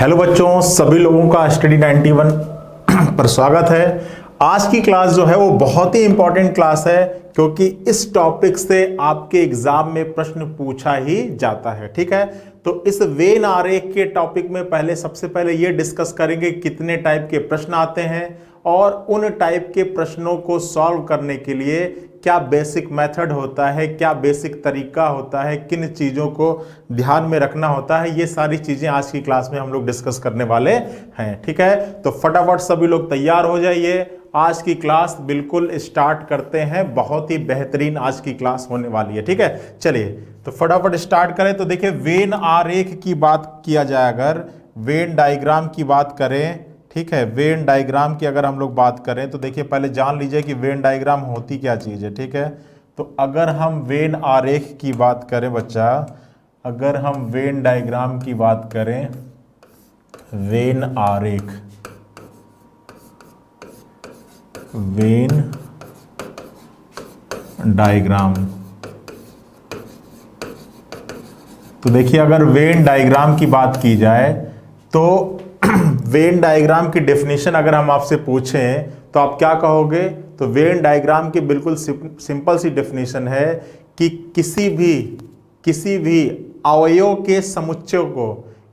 Hello बच्चों, सभी लोगों का स्टडी 91 पर स्वागत है। आज की क्लास जो है वो बहुत ही इंपॉर्टेंट क्लास है, क्योंकि इस टॉपिक से आपके एग्जाम में प्रश्न पूछा ही जाता है। ठीक है, तो इस वेन आरेख के टॉपिक में सबसे पहले ये डिस्कस करेंगे कितने टाइप के प्रश्न आते हैं और उन टाइप के प्रश्नों को सॉल्व करने के लिए क्या बेसिक मेथड होता है, क्या बेसिक तरीका होता है, किन चीज़ों को ध्यान में रखना होता है। ये सारी चीज़ें आज की क्लास में हम लोग डिस्कस करने वाले हैं। ठीक है, तो फटाफट सभी लोग तैयार हो जाइए, आज की क्लास बिल्कुल स्टार्ट करते हैं। बहुत ही बेहतरीन आज की क्लास होने वाली है। ठीक है, चलिए तो फटाफट स्टार्ट करें। तो देखिए, वेन आरेख की बात किया जाए, अगर वेन डायग्राम की बात करें, ठीक है, वेन डायग्राम की अगर हम लोग बात करें तो देखिए पहले जान लीजिए कि वेन डायग्राम होती क्या चीज़ है। ठीक है, तो अगर हम वेन आरेख की बात करें बच्चा, अगर हम वेन डायग्राम की बात करें, वेन आरेख, वेन डायग्राम, तो देखिए अगर वेन डायग्राम की बात की जाए तो वेन डायग्राम की डेफिनेशन अगर हम आपसे पूछें तो आप क्या कहोगे? तो वेन डायग्राम की बिल्कुल सिंपल सी डेफिनेशन है कि किसी भी अवयव के समुच्चय को,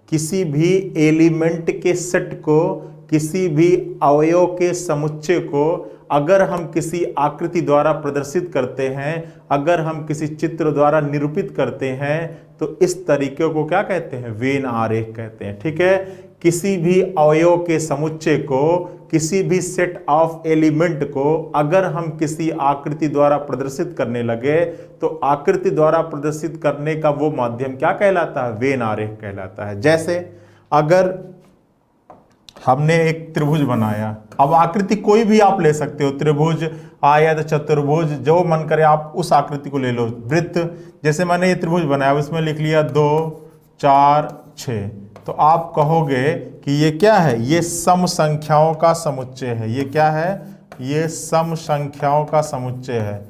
किसी भी एलिमेंट के सेट को, किसी भी अवयव के समुच्चय को अगर हम किसी आकृति द्वारा प्रदर्शित करते हैं, अगर हम किसी चित्र द्वारा निरूपित करते हैं, तो इस तरीके को क्या कहते हैं? वेन आरेख कहते हैं। ठीक है, किसी भी अवयव के समुच्चय को, किसी भी सेट ऑफ एलिमेंट को अगर हम किसी आकृति द्वारा प्रदर्शित करने लगे तो आकृति द्वारा प्रदर्शित करने का वो माध्यम क्या कहलाता है? वेन आरेख कहलाता है। जैसे अगर हमने एक त्रिभुज बनाया, अब आकृति कोई भी आप ले सकते हो, त्रिभुज, आयत, चतुर्भुज, जो मन करे आप उस आकृति को ले लो। वृत्त, जैसे मैंने ये त्रिभुज बनाया, उसमें लिख लिया 2, 4, 6, तो आप कहोगे कि ये क्या है? ये सम संख्याओं का समुच्चय है। ये क्या है? ये सम संख्याओं का समुच्चय है।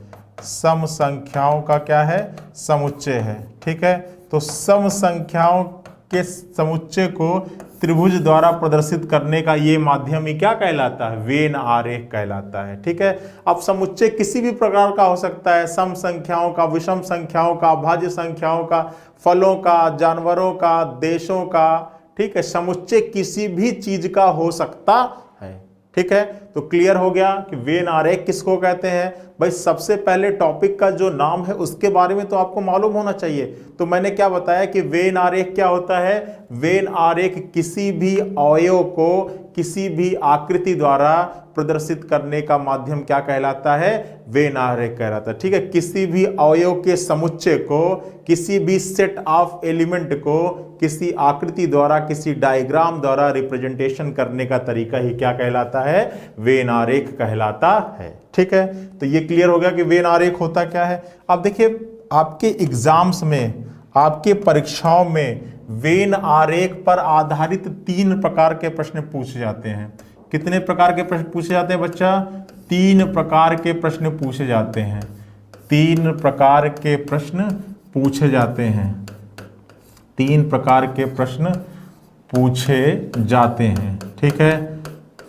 सम संख्याओं का क्या है? समुच्चय है। ठीक है, तो सम संख्याओं के समुच्चय को त्रिभुज द्वारा प्रदर्शित करने का ये माध्यम ही क्या कहलाता है? वेन आरेख कहलाता है। ठीक है, अब समुच्चय किसी भी प्रकार का हो सकता है, सम संख्याओं का, विषम संख्याओं का, भाज्य संख्याओं का, फलों का, जानवरों का, देशों का। ठीक है, समुच्चय किसी भी चीज का हो सकता है। ठीक है, तो क्लियर हो गया कि वेन आरेख किसको कहते हैं। भाई सबसे पहले टॉपिक का जो नाम है उसके बारे में तो आपको मालूम होना चाहिए। तो मैंने क्या बताया कि वेन आरेख क्या होता है? वेन आरेख किसी भी अवयव को किसी भी आकृति द्वारा प्रदर्शित करने का माध्यम क्या कहलाता है? वेन आरेख कहलाता है। ठीक है, किसी भी अवयव के समुच्चय को, किसी भी सेट ऑफ एलिमेंट को किसी आकृति द्वारा, किसी डायग्राम द्वारा रिप्रेजेंटेशन करने का तरीका ही क्या कहलाता है? वेन आरेख कहलाता है। ठीक है, तो ये क्लियर हो गया कि वेन आरेख होता क्या है। अब देखिए आपके एग्जाम्स में, आपके परीक्षाओं में वेन आरेख पर आधारित 3 प्रकार के प्रश्न पूछे जाते हैं। कितने प्रकार के प्रश्न पूछे जाते हैं बच्चा? 3 प्रकार के प्रश्न पूछे जाते हैं। 3 प्रकार के प्रश्न पूछे जाते हैं। 3 प्रकार के प्रश्न पूछे जाते हैं। ठीक है,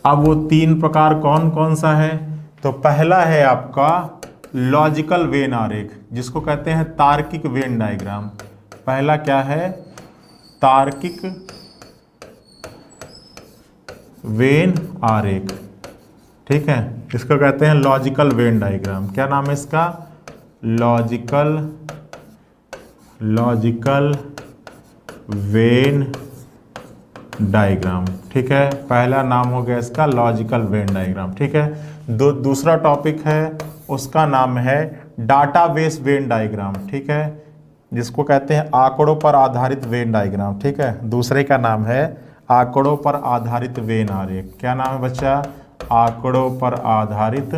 अब वो 3 प्रकार कौन कौन सा है? तो पहला है आपका लॉजिकल वेन आरेख, जिसको कहते हैं तार्किक वेन डायग्राम। पहला क्या है? तार्किक वेन आरेख। ठीक है, इसको कहते हैं लॉजिकल वेन डायग्राम। क्या नाम है इसका? Logical Venn diagram. ठीक है, पहला नाम हो गया इसका लॉजिकल वेन डायग्राम। ठीक है, दूसरा टॉपिक है, उसका नाम है डाटाबेस वेन डायग्राम। ठीक है, जिसको कहते हैं आंकड़ों पर आधारित वेन डायग्राम। ठीक है, दूसरे का नाम है आंकड़ों पर आधारित वेन आरेख। क्या नाम है बच्चा? आंकड़ों पर आधारित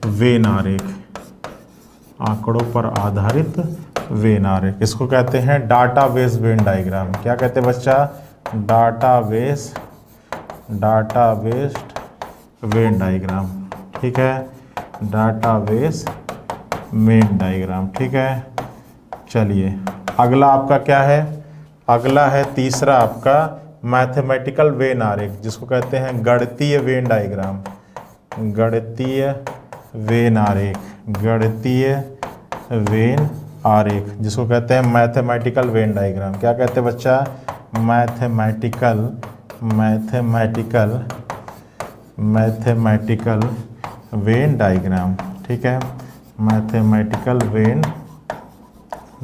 वेन आरेख। आंकड़ों पर आधारित वेन आरेख, इसको कहते हैं डाटाबेस वेन डायग्राम। क्या कहते हैं बच्चा? Database Venn diagram. ठीक है, डाटाबेस वेन डायग्राम। ठीक है, चलिए अगला आपका क्या है, अगला है तीसरा आपका मैथमेटिकल वेन आरेख, जिसको कहते हैं गणितीय वेन डायग्राम। गणितीय वेन आरेख, गणितीय वेन आरेख जिसको कहते हैं मैथमेटिकल वेन डायग्राम। क्या कहते हैं बच्चा, मैथमेटिकल वेन डायग्राम। ठीक है, मैथमेटिकल वेन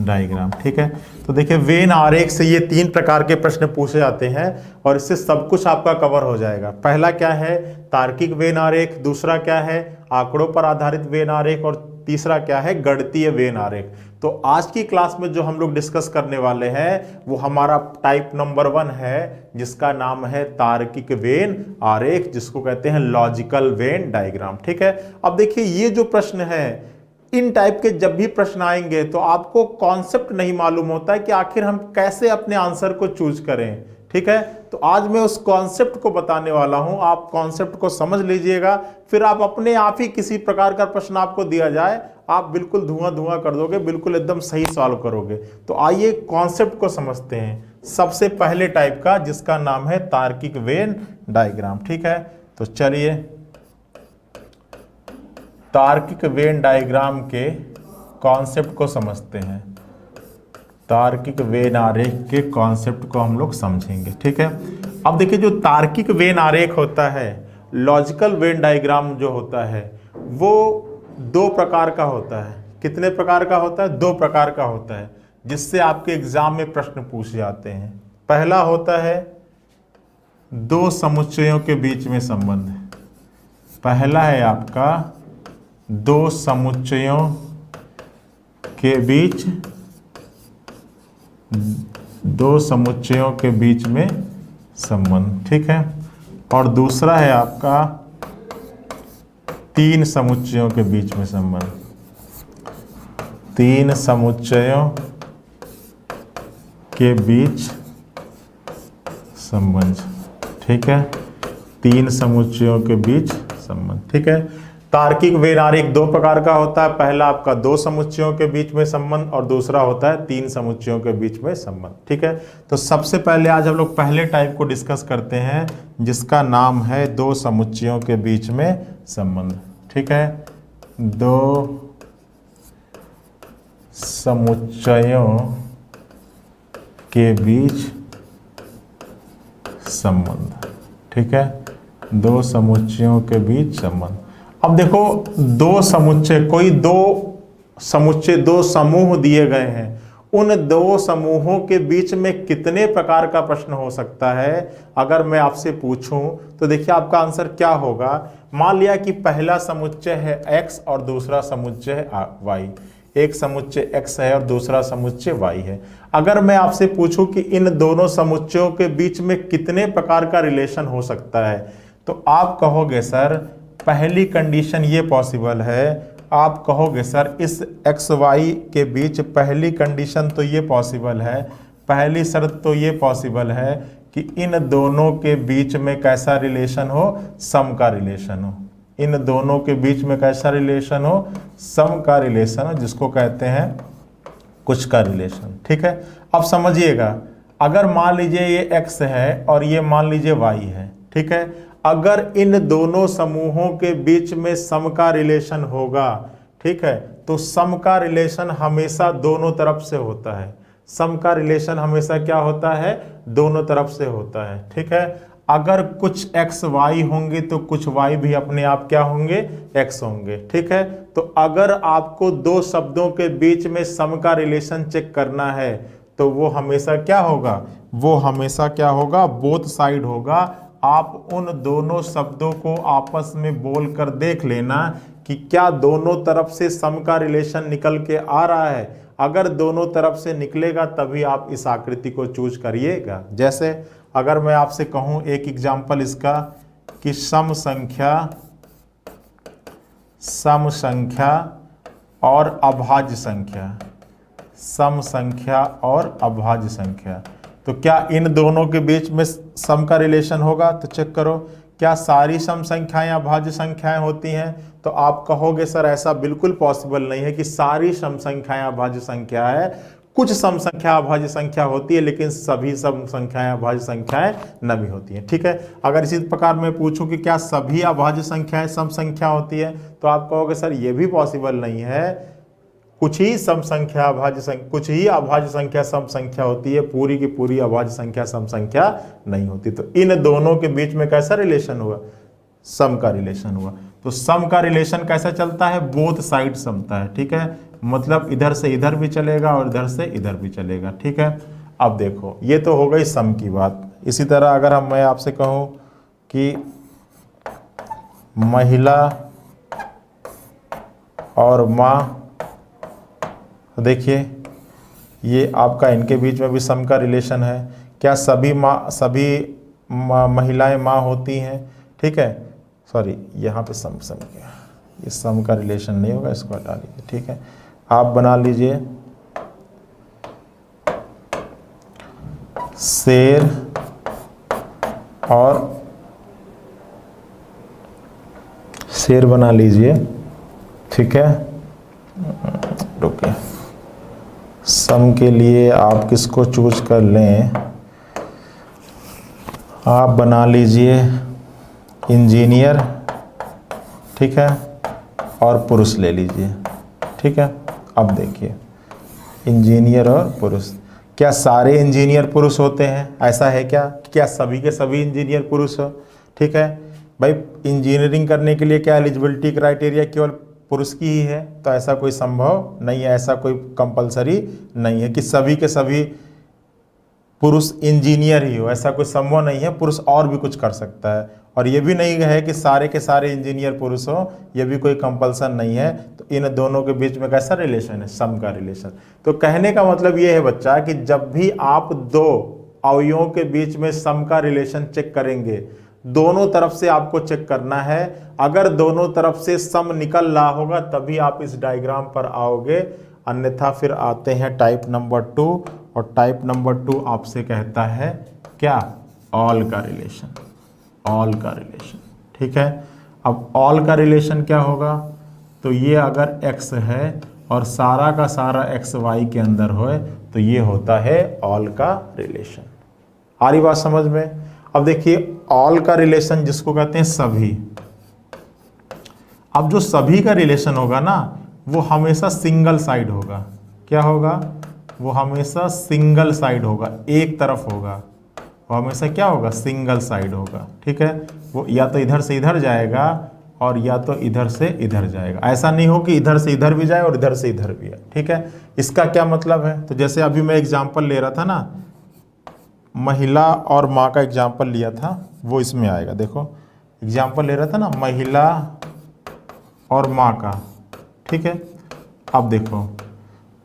डायग्राम। ठीक है, तो देखिए वेन आरेख से ये 3 प्रकार के प्रश्न पूछे जाते हैं और इससे सब कुछ आपका कवर हो जाएगा। पहला क्या है, तार्किक वेन आरेख, दूसरा क्या है, आंकड़ों पर आधारित वेन आरेख, और तीसरा क्या है, गणितीय वेन आरेख। तो आज की क्लास में जो हम लोग डिस्कस करने वाले हैं वो हमारा टाइप नंबर 1 है, जिसका नाम है तार्किक वेन आरेख, जिसको कहते हैं लॉजिकल वेन डायग्राम। ठीक है, अब देखिए ये जो प्रश्न है, इन टाइप के जब भी प्रश्न आएंगे तो आपको कॉन्सेप्ट नहीं मालूम होता है कि आखिर हम कैसे अपने आंसर को चूज करें। ठीक है, तो आज मैं उस कॉन्सेप्ट को बताने वाला हूं, आप कॉन्सेप्ट को समझ लीजिएगा, फिर आप अपने आप ही किसी प्रकार का प्रश्न आपको दिया जाए आप बिल्कुल धुआं कर दोगे, बिल्कुल एकदम सही सॉल्व करोगे। तो आइए कॉन्सेप्ट को समझते हैं सबसे पहले टाइप का, जिसका नाम है तार्किक वेन डायग्राम। ठीक है, तो चलिए तार्किक वेन डायग्राम के कॉन्सेप्ट को समझते हैं। तार्किक वेन आरेख के कॉन्सेप्ट को हम लोग समझेंगे। ठीक है, अब देखिए जो तार्किक वेन आरेख होता है, लॉजिकल वेन डायग्राम जो होता है, वो 2 प्रकार का होता है। कितने प्रकार का होता है, 2 प्रकार का होता है, जिससे आपके एग्जाम में प्रश्न पूछे जाते हैं। पहला होता है 2 समुच्चयों के बीच में संबंध। पहला है आपका 2 समुच्चयों के बीच, 2 समुच्चयों के बीच में संबंध। ठीक है, और दूसरा है आपका 3 समुच्चयों के बीच में संबंध। 3 समुच्चयों के बीच संबंध। ठीक है, 3 समुच्चयों के बीच संबंध। ठीक है, तार्किक वेन आरेख 2 प्रकार का होता है। पहला आपका 2 समुच्चयों के बीच में संबंध और दूसरा होता है 3 समुच्चयों के बीच में संबंध। ठीक है, तो सबसे पहले आज हम लोग पहले टाइप को डिस्कस करते हैं, जिसका नाम है 2 समुच्चयों के बीच में संबंध। ठीक है, 2 समुच्चयों के बीच संबंध। ठीक है, 2 समुच्चयों के बीच संबंध। अब देखो 2 समुच्चय, कोई 2 समुच्चय, 2 समूह दिए गए हैं, उन 2 समूहों के बीच में कितने प्रकार का प्रश्न हो सकता है अगर मैं आपसे पूछूं, तो देखिए आपका आंसर क्या होगा। मान लिया कि पहला समुच्चय है x और दूसरा समुच्चय है y, एक समुच्चय x है और दूसरा समुच्चय y है। अगर मैं आपसे पूछूं कि इन दोनों समुच्चयों के बीच में कितने प्रकार का रिलेशन हो सकता है, तो आप कहोगे सर पहली कंडीशन ये पॉसिबल है, आप कहोगे सर इस एक्स वाई के बीच पहली कंडीशन तो ये पॉसिबल है, पहली शर्त तो ये पॉसिबल है कि इन दोनों के बीच में कैसा रिलेशन हो, सम का रिलेशन हो। इन दोनों के बीच में कैसा रिलेशन हो, सम का रिलेशन हो, जिसको कहते हैं कुछ का रिलेशन। ठीक है, अब समझिएगा, अगर मान लीजिए ये x है और ये मान लीजिए y है। ठीक है, अगर इन दोनों समूहों के बीच में सम का रिलेशन होगा, ठीक है, तो सम का रिलेशन हमेशा दोनों तरफ से होता है। सम का रिलेशन हमेशा क्या होता है, दोनों तरफ से होता है। ठीक है, अगर कुछ x y होंगे तो कुछ y भी अपने आप क्या होंगे, x होंगे। ठीक है, तो अगर आपको 2 शब्दों के बीच में सम का रिलेशन चेक करना है तो वो हमेशा क्या होगा, वो हमेशा क्या होगा, बोथ साइड होगा। आप उन दोनों शब्दों को आपस में बोलकर देख लेना कि क्या दोनों तरफ से सम का रिलेशन निकल के आ रहा है। अगर दोनों तरफ से निकलेगा तभी आप इस आकृति को चूज करिएगा। जैसे अगर मैं आपसे कहूं एक एग्जाम्पल इसका कि सम संख्या और अभाज्य संख्या, सम संख्या और अभाज्य संख्या, तो क्या इन दोनों के बीच में सम का रिलेशन होगा? तो चेक करो, क्या सारी सम संख्याएं अभाज्य संख्याएं होती हैं? तो आप कहोगे सर ऐसा बिल्कुल पॉसिबल नहीं है कि सारी सम संख्याएं अभाज्य संख्या है। कुछ सम संख्या अभाज्य संख्या होती है, लेकिन सभी सम संख्याएं अभाज्य संख्याएं नहीं होती हैं। ठीक है, अगर इसी प्रकार मैं पूछूं कि क्या सभी अभाज्य संख्याएं सम संख्या होती है, तो आप कहोगे सर ये भी पॉसिबल नहीं है, कुछ ही सम संख्या अभाज्य संख्या, कुछ ही अभाज्य संख्या सम संख्या होती है, पूरी की पूरी अभाज्य संख्या सम संख्या नहीं होती। तो इन दोनों के बीच में कैसा रिलेशन हुआ? सम का रिलेशन हुआ। तो सम का रिलेशन कैसा चलता है? बोथ साइड समता है। ठीक है, मतलब इधर से इधर भी चलेगा और इधर से इधर भी चलेगा। ठीक है, अब देखो ये तो हो गई सम की बात। इसी तरह अगर मैं आपसे कहूं कि महिला और माँ, देखिए ये आपका इनके बीच में भी सम का रिलेशन है। क्या सभी महिलाएं माँ होती हैं? ठीक है, सॉरी यहाँ पे सम क्या, ये सम का रिलेशन नहीं होगा, इसको हटा लीजिए। ठीक है, आप बना लीजिए शेर और शेर बना लीजिए। ठीक है, रुकिए, सम के लिए आप किसको चूज कर लें? आप बना लीजिए इंजीनियर, ठीक है, और पुरुष ले लीजिए। ठीक है, अब देखिए इंजीनियर और पुरुष, क्या सारे इंजीनियर पुरुष होते हैं? ऐसा है क्या? क्या सभी के सभी इंजीनियर पुरुष हो? ठीक है भाई, इंजीनियरिंग करने के लिए क्या एलिजिबिलिटी क्राइटेरिया केवल पुरुष की ही है? तो ऐसा कोई संभव नहीं है, ऐसा कोई कंपलसरी नहीं है कि सभी के सभी पुरुष इंजीनियर ही हो, ऐसा कोई संभव नहीं है। पुरुष और भी कुछ कर सकता है, और ये भी नहीं है कि सारे के सारे इंजीनियर पुरुष हो, ये भी कोई कंपल्सन नहीं है। तो इन दोनों के बीच में कैसा रिलेशन है? सम का रिलेशन। तो कहने का मतलब ये है बच्चा कि जब भी आप दो अवयवों के बीच में सम का रिलेशन चेक करेंगे, दोनों तरफ से आपको चेक करना है। अगर दोनों तरफ से सम निकल रहा होगा तभी आप इस डायग्राम पर आओगे, अन्यथा फिर आते हैं टाइप नंबर 2, और टाइप नंबर 2 आपसे कहता है क्या? ऑल का रिलेशन। ऑल का रिलेशन। ठीक है, अब ऑल का रिलेशन क्या होगा? तो ये अगर x है और सारा का सारा x y के अंदर हो, तो ये होता है ऑल का रिलेशन। आ रही बात समझ में? अब देखिए ऑल का रिलेशन जिसको कहते हैं सभी। अब जो सभी का रिलेशन होगा ना, वो हमेशा सिंगल साइड होगा। क्या होगा? वो हमेशा सिंगल साइड होगा, एक तरफ होगा। वो हमेशा क्या होगा? सिंगल साइड होगा। ठीक है, वो या तो इधर से इधर जाएगा और या तो इधर से इधर जाएगा। ऐसा नहीं हो कि इधर से इधर भी जाए और इधर से इधर भी है। ठीक है, इसका क्या मतलब है? तो जैसे अभी मैं एग्जांपल ले रहा था ना, महिला और माँ का एग्जांपल लिया था, वो इसमें आएगा। देखो एग्जांपल ले रहा था ना, महिला और माँ का। ठीक है, अब देखो,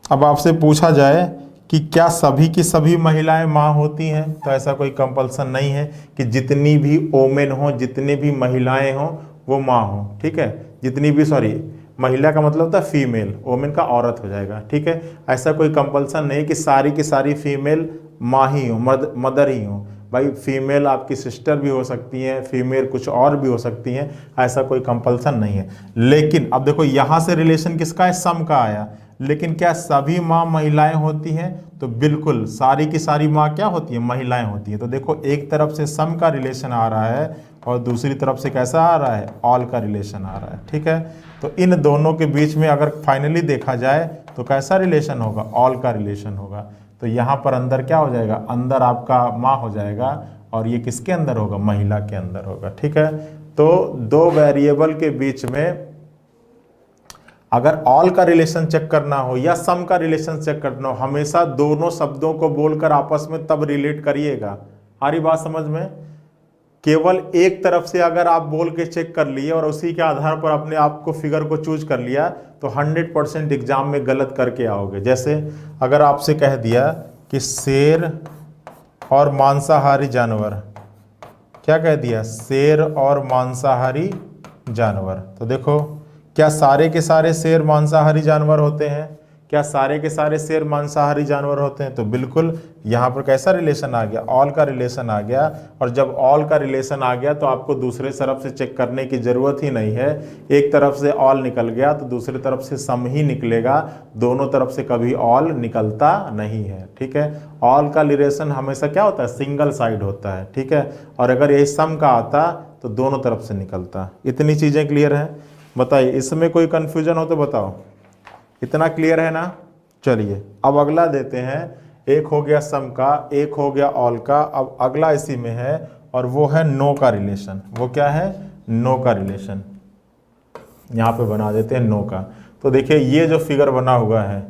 अब आपसे पूछा जाए कि क्या सभी की सभी महिलाएं माँ होती हैं, तो ऐसा कोई कंपल्सन नहीं है कि जितनी भी ओमेन हो, जितनी भी महिलाएं हों, वो माँ हो। ठीक है, जितनी भी, सॉरी महिला का मतलब होता है फीमेल, ओमेन का औरत हो जाएगा। ठीक है, ऐसा कोई कंपल्सन नहीं कि सारी की सारी फीमेल माँ ही हो, मदर ही हो। भाई फीमेल आपकी सिस्टर भी हो सकती हैं, फीमेल कुछ और भी हो सकती हैं, ऐसा कोई कंपल्सन नहीं है। लेकिन अब देखो यहाँ से रिलेशन किसका है? सम का आया। लेकिन क्या सभी माँ महिलाएं होती हैं? तो बिल्कुल सारी की सारी माँ क्या होती है? महिलाएं होती हैं। तो देखो एक तरफ से सम का रिलेशन आ रहा है और दूसरी तरफ से कैसा आ रहा है? ऑल का रिलेशन आ रहा है। ठीक है, तो इन दोनों के बीच में अगर फाइनली देखा जाए तो कैसा रिलेशन होगा? ऑल का रिलेशन होगा। तो यहाँ पर अंदर क्या हो जाएगा? अंदर आपका माँ हो जाएगा, और ये किसके अंदर होगा? महिला के अंदर होगा। ठीक है, तो दो वेरिएबल के बीच में अगर ऑल का रिलेशन चेक करना हो या सम का रिलेशन चेक करना हो, हमेशा दोनों शब्दों को बोलकर आपस में तब रिलेट करिएगा। सारी बात समझ में? केवल एक तरफ से अगर आप बोल के चेक कर लिए और उसी के आधार पर अपने आप को फिगर को चूज कर लिया, तो 100% एग्जाम में गलत करके आओगे। जैसे अगर आपसे कह दिया कि शेर और मांसाहारी जानवर, क्या कह दिया? शेर और मांसाहारी जानवर। तो देखो क्या सारे के सारे शेर मांसाहारी जानवर होते हैं? क्या सारे के सारे शेर मांसाहारी जानवर होते हैं? तो बिल्कुल। यहाँ पर कैसा रिलेशन आ गया? ऑल का रिलेशन आ गया। और जब ऑल का रिलेशन आ गया तो आपको दूसरे तरफ से चेक करने की जरूरत ही नहीं है। एक तरफ से ऑल निकल गया तो दूसरी तरफ से सम ही निकलेगा, दोनों तरफ से कभी ऑल निकलता नहीं है। ठीक है, ऑल का रिलेशन हमेशा क्या होता है? सिंगल साइड होता है। ठीक है, और अगर यही सम का आता तो दोनों तरफ से निकलता। इतनी चीजें क्लियर है? बताइए, इसमें कोई कंफ्यूजन हो तो बताओ। इतना क्लियर है ना? चलिए अब अगला देते हैं। एक हो गया सम का, एक हो गया ऑल का। अब अगला इसी में है और वो है नो का रिलेशन। वो क्या है? नो का रिलेशन। यहाँ पे बना देते हैं नो का। तो देखिए ये जो फिगर बना हुआ है,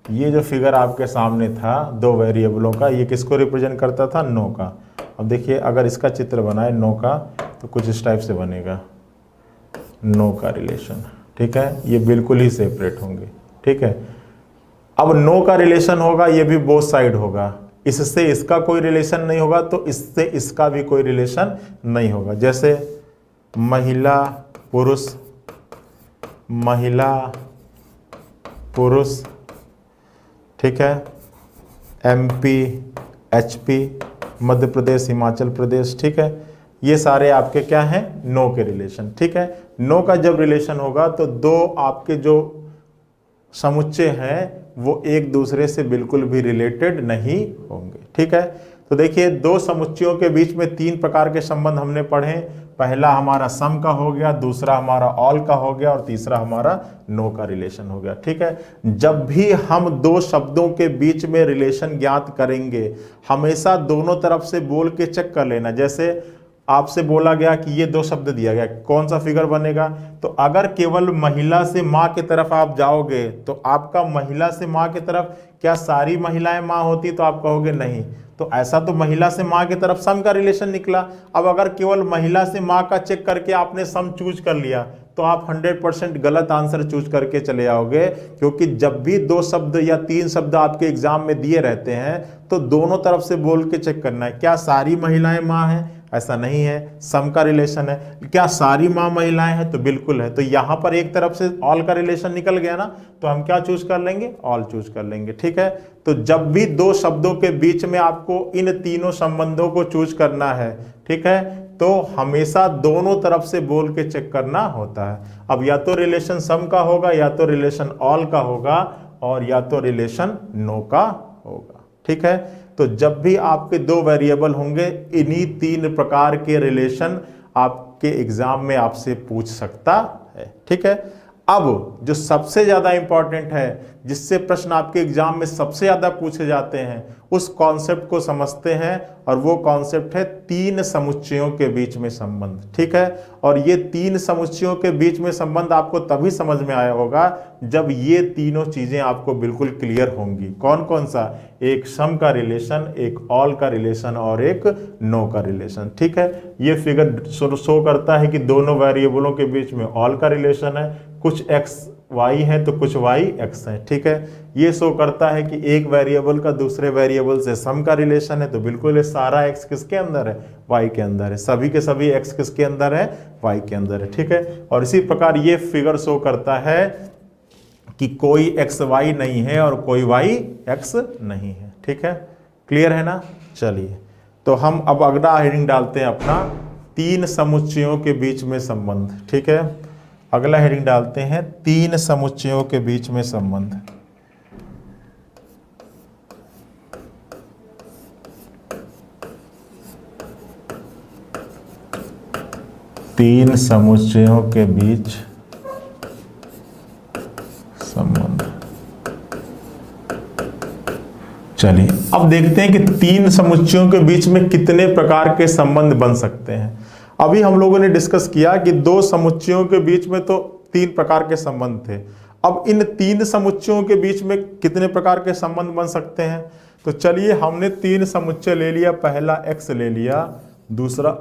ये जो फिगर आपके सामने था दो वेरिएबलों का, ये किसको रिप्रेजेंट करता था? नो का। अब देखिए अगर इसका चित्र बनाए नो का तो कुछ इस टाइप से बनेगा, नो का रिलेशन। ठीक है, ये बिल्कुल ही सेपरेट होंगे। ठीक है, अब नो का रिलेशन होगा, ये भी बोथ साइड होगा। इससे इसका कोई रिलेशन नहीं होगा तो इससे इसका भी कोई रिलेशन नहीं होगा। जैसे महिला पुरुष, महिला पुरुष, ठीक है, एमपी एचपी, मध्य प्रदेश हिमाचल प्रदेश। ठीक है, ये सारे आपके क्या हैं? नो के रिलेशन। ठीक है, नो का जब रिलेशन होगा तो दो आपके जो समुच्चय हैं वो एक दूसरे से बिल्कुल भी रिलेटेड नहीं होंगे। ठीक है, तो देखिए दो समुच्चयों के बीच में तीन प्रकार के संबंध हमने पढ़े। पहला हमारा सम का हो गया, दूसरा हमारा ऑल का हो गया और तीसरा हमारा नो का रिलेशन हो गया। ठीक है, जब भी हम दो शब्दों के बीच में रिलेशन ज्ञात करेंगे हमेशा दोनों तरफ से बोल के चेक कर लेना। जैसे आपसे बोला गया कि ये दो शब्द दिया गया, कौन सा फिगर बनेगा? तो अगर केवल महिला से माँ की तरफ आप जाओगे तो आपका महिला से माँ की तरफ क्या सारी महिलाएं माँ होती? तो आप कहोगे नहीं। तो ऐसा तो महिला से माँ की तरफ सम का रिलेशन निकला। अब अगर केवल महिला से माँ का चेक करके आपने सम चूज कर लिया तो आप 100% गलत आंसर चूज करके चले आओगे, क्योंकि जब भी दो शब्द या तीन शब्द आपके एग्जाम में दिए रहते हैं तो दोनों तरफ से बोल के चेक करना है, क्या सारी महिलाएं माँ हैं? ऐसा नहीं है, सम का रिलेशन है। क्या सारी माँ महिलाएं हैं? तो बिल्कुल है। तो यहां पर एक तरफ से ऑल का रिलेशन निकल गया ना, तो हम क्या चूज कर लेंगे? ऑल चूज कर लेंगे। ठीक है, तो जब भी दो शब्दों के बीच में आपको इन तीनों संबंधों को चूज करना है, ठीक है, तो हमेशा दोनों तरफ से बोल के चेक करना होता है। अब या तो रिलेशन सम का होगा, या तो रिलेशन ऑल का होगा, और या तो रिलेशन नो का होगा। ठीक है, तो जब भी आपके दो वेरिएबल होंगे इन्हीं तीन प्रकार के रिलेशन आपके एग्जाम में आपसे पूछ सकता है। ठीक है, अब जो सबसे ज्यादा इंपॉर्टेंट है, जिससे प्रश्न आपके एग्जाम में सबसे ज्यादा पूछे जाते हैं, उस कॉन्सेप्ट को समझते हैं, और वो कॉन्सेप्ट है तीन समुच्चयों के बीच में संबंध। ठीक है, और ये तीन समुच्चयों के बीच में संबंध आपको तभी समझ में आया होगा जब ये तीनों चीजें आपको बिल्कुल क्लियर होंगी। कौन कौन सा? एक सम का रिलेशन, एक ऑल का रिलेशन और एक नो का रिलेशन। ठीक है, ये फिगर शो करता है कि दोनों वेरिएबलों के बीच में ऑल का रिलेशन है, कुछ एक्स वाई है तो कुछ वाई एक्स है। ठीक है, ये शो करता है कि एक वेरिएबल का दूसरे वेरिएबल से सम का रिलेशन है, तो बिल्कुल ये सारा एक्स किसके अंदर है? वाई के अंदर है। सभी के सभी एक्स किसके अंदर है? वाई के अंदर है। ठीक है, और इसी प्रकार ये फिगर शो करता है कि कोई एक्स वाई नहीं है और कोई वाई एक्स नहीं है। ठीक है, क्लियर है ना? चलिए, तो हम अब अगला हेडिंग डालते हैं अपना, तीन समुच्चयों के बीच में संबंध। ठीक है, अगला हेडिंग डालते हैं तीन समुच्चयों के बीच में संबंध। तीन समुच्चयों के बीच संबंध। चलिए अब देखते हैं कि तीन समुच्चयों के बीच में कितने प्रकार के संबंध बन सकते हैं। अभी हम लोगों ने डिस्कस किया कि दो समुच्चयों के बीच में तो तीन प्रकार के संबंध थे। अब इन तीन समुच्चयों के बीच में कितने प्रकार के संबंध बन सकते हैं? तो चलिए हमने तीन समुच्चय ले लिया, पहला x ले लिया, दूसरा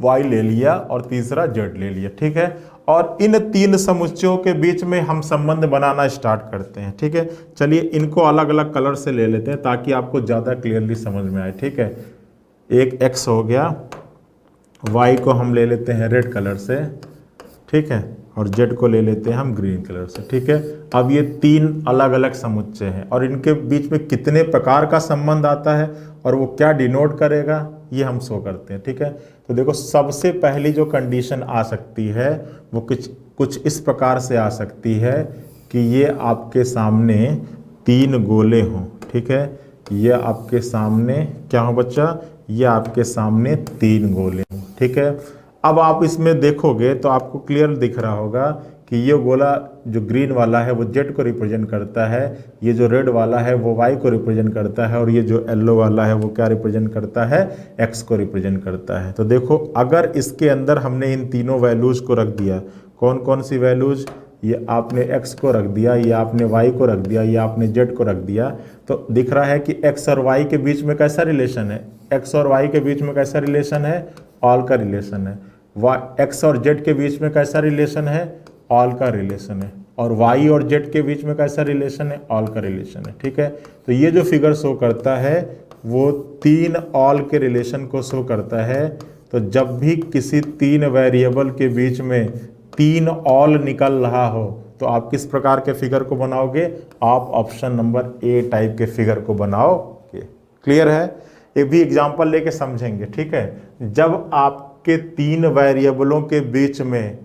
y ले लिया और तीसरा z ले लिया। ठीक है, और इन तीन समुच्चयों के बीच में हम संबंध बनाना स्टार्ट करते हैं। ठीक है, चलिए इनको अलग अलग कलर से ले लेते हैं ताकि आपको ज़्यादा क्लियरली समझ में आए। ठीक है, एक x हो गया, y को हम ले लेते हैं रेड कलर से, ठीक है, और जेड को ले लेते हैं हम ग्रीन कलर से, ठीक है। अब ये तीन अलग अलग समुच्चय हैं और इनके बीच में कितने प्रकार का संबंध आता है और वो क्या डिनोट करेगा ये हम शो करते हैं, ठीक है। तो देखो सबसे पहली जो कंडीशन आ सकती है वो कुछ इस प्रकार से आ सकती है कि ये आपके सामने तीन गोले हों, ठीक है। ये आपके सामने क्या हो बच्चा, ये आपके सामने तीन गोले हों, ठीक है। अब आप इसमें देखोगे तो आपको क्लियर दिख रहा होगा कि ये गोला जो ग्रीन वाला है वो जेड को रिप्रेजेंट करता है, ये जो रेड वाला है वो वाई को रिप्रेजेंट करता है और ये जो येलो वाला है वो क्या रिप्रेजेंट करता है, एक्स को रिप्रेजेंट करता है। तो देखो अगर इसके अंदर हमने इन तीनों वैल्यूज को रख दिया, कौन कौन सी वैल्यूज, ये आपने x को रख दिया, ये आपने y को रख दिया, ये आपने z को रख दिया, तो दिख रहा है कि x और y के बीच में कैसा रिलेशन है, x और y के बीच में कैसा रिलेशन है, ऑल का रिलेशन है। x और z के बीच में कैसा रिलेशन है, ऑल का रिलेशन है। और y और z के बीच में कैसा रिलेशन है, ऑल का रिलेशन है, ठीक है। तो ये जो फिगर शो करता है वो तीन ऑल के रिलेशन को शो करता है। तो जब भी किसी तीन वेरिएबल के बीच में तीन ऑल निकल रहा हो तो आप किस प्रकार के फिगर को बनाओगे, आप ऑप्शन नंबर ए टाइप के फिगर को बनाओगे। क्लियर है, एक भी एग्जांपल लेके समझेंगे, ठीक है। जब आपके तीन वेरिएबलों के बीच में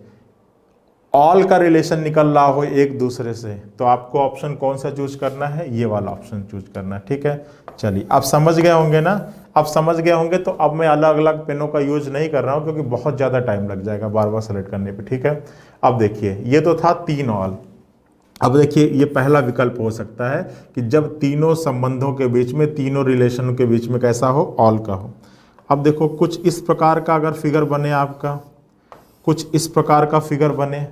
ऑल का रिलेशन निकल रहा हो एक दूसरे से तो आपको ऑप्शन कौन सा चूज करना है, ये वाला ऑप्शन चूज करना है, ठीक है। चलिए आप समझ गए होंगे ना, अब समझ गए होंगे तो अब मैं अलग अलग पेनों का यूज नहीं कर रहा हूं क्योंकि बहुत ज़्यादा टाइम लग जाएगा बार बार सेलेक्ट करने पे, ठीक है। अब देखिए ये तो था तीन ऑल। अब देखिए ये पहला विकल्प हो सकता है कि जब तीनों संबंधों के बीच में, तीनों रिलेशनों के बीच में कैसा हो, ऑल का हो। अब देखो कुछ इस प्रकार का अगर फिगर बने आपका, कुछ इस प्रकार का फिगर बने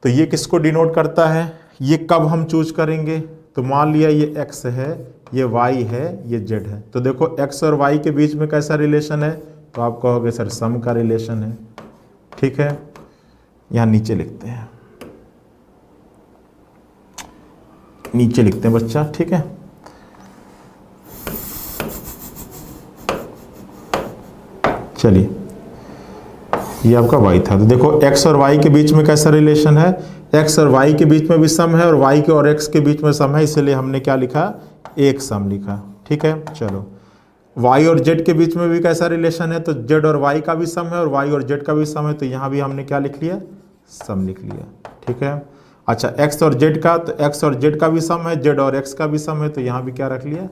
तो ये किसको डिनोट करता है, ये कब हम चूज करेंगे, तो मान लिया ये x है, ये y है, ये z है। तो देखो x और y के बीच में कैसा रिलेशन है, तो आप कहोगे सर सम का रिलेशन है, ठीक है। यहाँ नीचे लिखते हैं, नीचे लिखते हैं बच्चा, ठीक है। चलिए ये आपका y था। तो देखो x और y के बीच में कैसा रिलेशन है, x और y के बीच में भी सम है और y के और x के बीच में सम है, इसलिए हमने क्या लिखा, एक सम लिखा, ठीक है। चलो y और z के बीच में भी कैसा रिलेशन है, तो z और y का भी सम है और y और z का भी सम है, तो यहाँ भी हमने क्या लिख लिया, सम लिख लिया, ठीक है। अच्छा x और z का, तो x और z का भी सम है, z और x का भी सम है, तो यहाँ भी क्या रख लिया,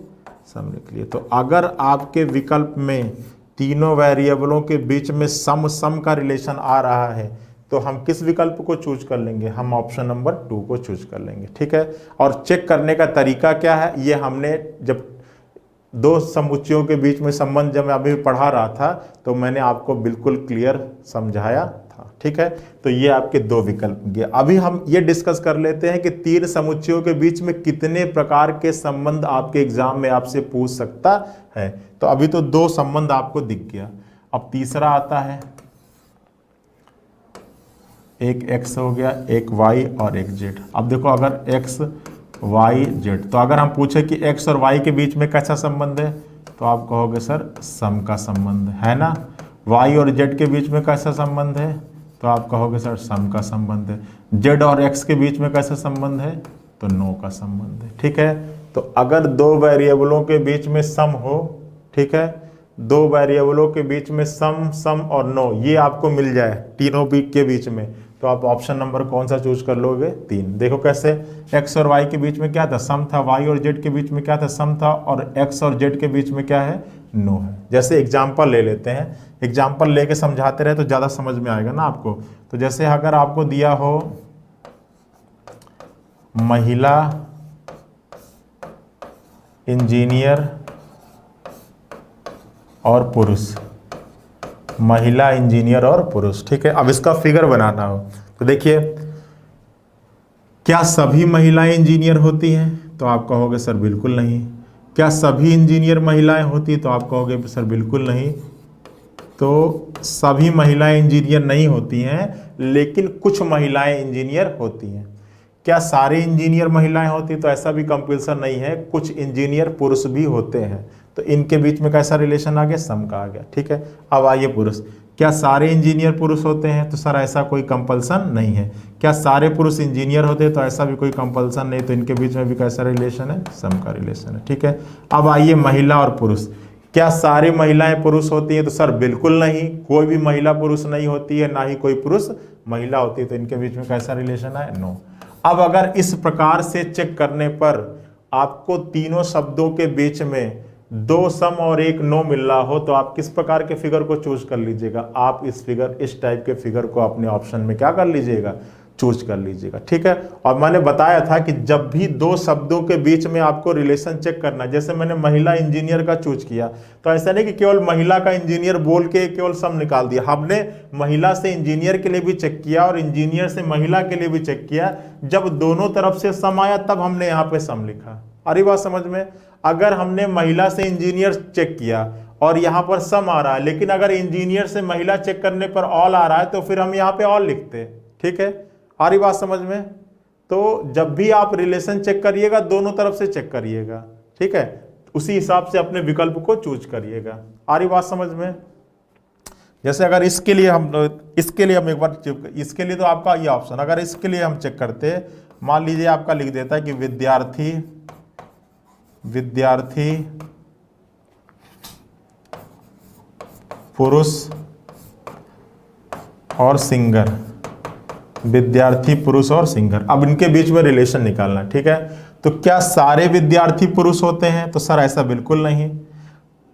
सम लिख लिया। तो अगर आपके विकल्प में तीनों वेरिएबलों के बीच में सम का रिलेशन आ रहा है तो हम किस विकल्प को चूज कर लेंगे, हम ऑप्शन नंबर 2 को चूज कर लेंगे, ठीक है। और चेक करने का तरीका क्या है, ये हमने जब दो समुच्चयों के बीच में संबंध जब मैं अभी पढ़ा रहा था तो मैंने आपको बिल्कुल क्लियर समझाया था, ठीक है। तो ये आपके दो विकल्प। अभी हम ये डिस्कस कर लेते हैं कि तीन समुच्चयों के बीच में कितने प्रकार के संबंध आपके एग्जाम में आपसे पूछ सकता है। तो अभी तो दो संबंध आपको दिख गया, अब तीसरा आता है, एक x हो गया, एक y और एक z। अब देखो अगर x y z, तो अगर हम पूछे कि x और y के बीच में कैसा संबंध है तो आप कहोगे सर सम का संबंध है ना। y और z के बीच में कैसा संबंध है तो आप कहोगे सर सम का संबंध है। z और x के बीच में कैसा संबंध है तो नो का संबंध है, ठीक है। तो अगर दो वेरिएबलों के बीच में सम हो, ठीक है, दो वेरिएबलों के बीच में सम और नो ये आपको मिल जाए तीनों के बीच में, तो आप ऑप्शन नंबर कौन सा चूज कर लोगे, 3। देखो कैसे, x और y के बीच में क्या था, सम था, y और z के बीच में क्या था, सम था, और x और z के बीच में क्या है, नो है। जैसे एग्जाम्पल ले लेते हैं, एग्जाम्पल लेके समझाते रहे तो ज़्यादा समझ में आएगा ना आपको। तो जैसे अगर आपको दिया हो महिला इंजीनियर और पुरुष, महिला इंजीनियर और पुरुष, ठीक है। अब इसका फिगर बनाना हो तो देखिए, क्या सभी महिलाएं इंजीनियर होती हैं तो आप कहोगे सर बिल्कुल नहीं। क्या सभी इंजीनियर महिलाएं होती तो आप कहोगे सर बिल्कुल नहीं। तो सभी महिलाएं इंजीनियर नहीं होती हैं, लेकिन कुछ महिलाएं इंजीनियर होती हैं। क्या सारे इंजीनियर महिलाएं होती तो ऐसा भी कंपल्सन नहीं है, कुछ इंजीनियर पुरुष भी होते हैं। तो इनके बीच में कैसा रिलेशन आ गया, सम का आ गया, ठीक है। अब आइए पुरुष, क्या सारे इंजीनियर पुरुष होते हैं? तो सर ऐसा कोई कंपल्सन नहीं है। क्या सारे पुरुष इंजीनियर होते हैं? तो ऐसा भी कोई कंपल्सन नहीं। तो इनके बीच में भी कैसा रिलेशन है? सम का रिलेशन है। ठीक है, अब आइए महिला और पुरुष। क्या सारी महिलाएं पुरुष होती हैं? तो सर बिल्कुल नहीं, कोई भी महिला पुरुष नहीं होती है, ना ही कोई पुरुष महिला होती है। तो इनके बीच में कैसा रिलेशन है? नो। अब अगर इस प्रकार से चेक करने पर आपको तीनों शब्दों के बीच में 2 सम और 1 नो मिल रहा हो, तो आप किस प्रकार के फिगर को चूज कर लीजिएगा? आप इस टाइप के फिगर को अपने ऑप्शन में क्या कर लीजिएगा? चूज कर लीजिएगा। ठीक है, और मैंने बताया था कि जब भी 2 शब्दों के बीच में आपको रिलेशन चेक करना, जैसे मैंने महिला इंजीनियर का चूज किया, तो ऐसा नहीं कि केवल महिला का इंजीनियर बोल के केवल सम निकाल दिया। हमने महिला से इंजीनियर के लिए भी चेक किया और इंजीनियर से महिला के लिए भी चेक किया। जब दोनों तरफ से सम आया तब हमने यहाँ पे सम लिखा। अरे बात समझ में? अगर हमने महिला से इंजीनियर चेक किया और यहाँ पर सम आ रहा है, लेकिन अगर इंजीनियर से महिला चेक करने पर ऑल आ रहा है, तो फिर हम यहाँ पे ऑल लिखते। ठीक है, आ रही बात समझ में? तो जब भी आप रिलेशन चेक करिएगा, दोनों तरफ से चेक करिएगा। ठीक है, उसी हिसाब से अपने विकल्प को चूज करिएगा। आ रही बात समझ में? जैसे अगर इसके लिए हम एक बार, इसके लिए तो आपका ये ऑप्शन, अगर इसके लिए हम चेक करते, मान लीजिए आपका लिख देता है कि विद्यार्थी पुरुष और सिंगर, विद्यार्थी पुरुष और सिंगर। अब इनके बीच में रिलेशन निकालना। ठीक है, तो क्या सारे विद्यार्थी पुरुष होते हैं? तो सर ऐसा बिल्कुल नहीं।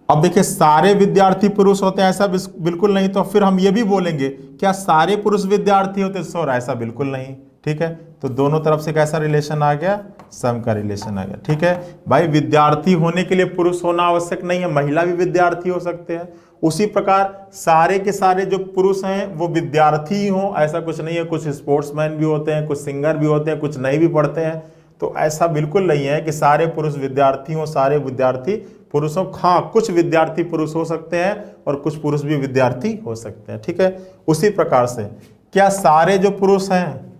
अब देखिए, सारे विद्यार्थी पुरुष होते हैं ऐसा बिल्कुल नहीं, तो फिर हम ये भी बोलेंगे क्या सारे पुरुष विद्यार्थी होते हैं? सर ऐसा बिल्कुल नहीं। ठीक है, तो दोनों तरफ से कैसा रिलेशन आ गया? सम का रिलेशन आ गया। ठीक है भाई, विद्यार्थी होने के लिए पुरुष होना आवश्यक नहीं है, महिला भी विद्यार्थी हो सकते हैं। उसी प्रकार सारे के सारे जो पुरुष हैं वो विद्यार्थी ही हो, ऐसा कुछ नहीं है। कुछ स्पोर्ट्समैन भी होते हैं, कुछ सिंगर भी होते हैं, कुछ नहीं भी पढ़ते हैं। तो ऐसा बिल्कुल नहीं है कि सारे पुरुष विद्यार्थी हो, सारे विद्यार्थी पुरुष हो। हाँ, कुछ विद्यार्थी पुरुष हो सकते हैं और कुछ पुरुष भी विद्यार्थी हो सकते हैं। ठीक है, उसी प्रकार से क्या सारे जो पुरुष हैं,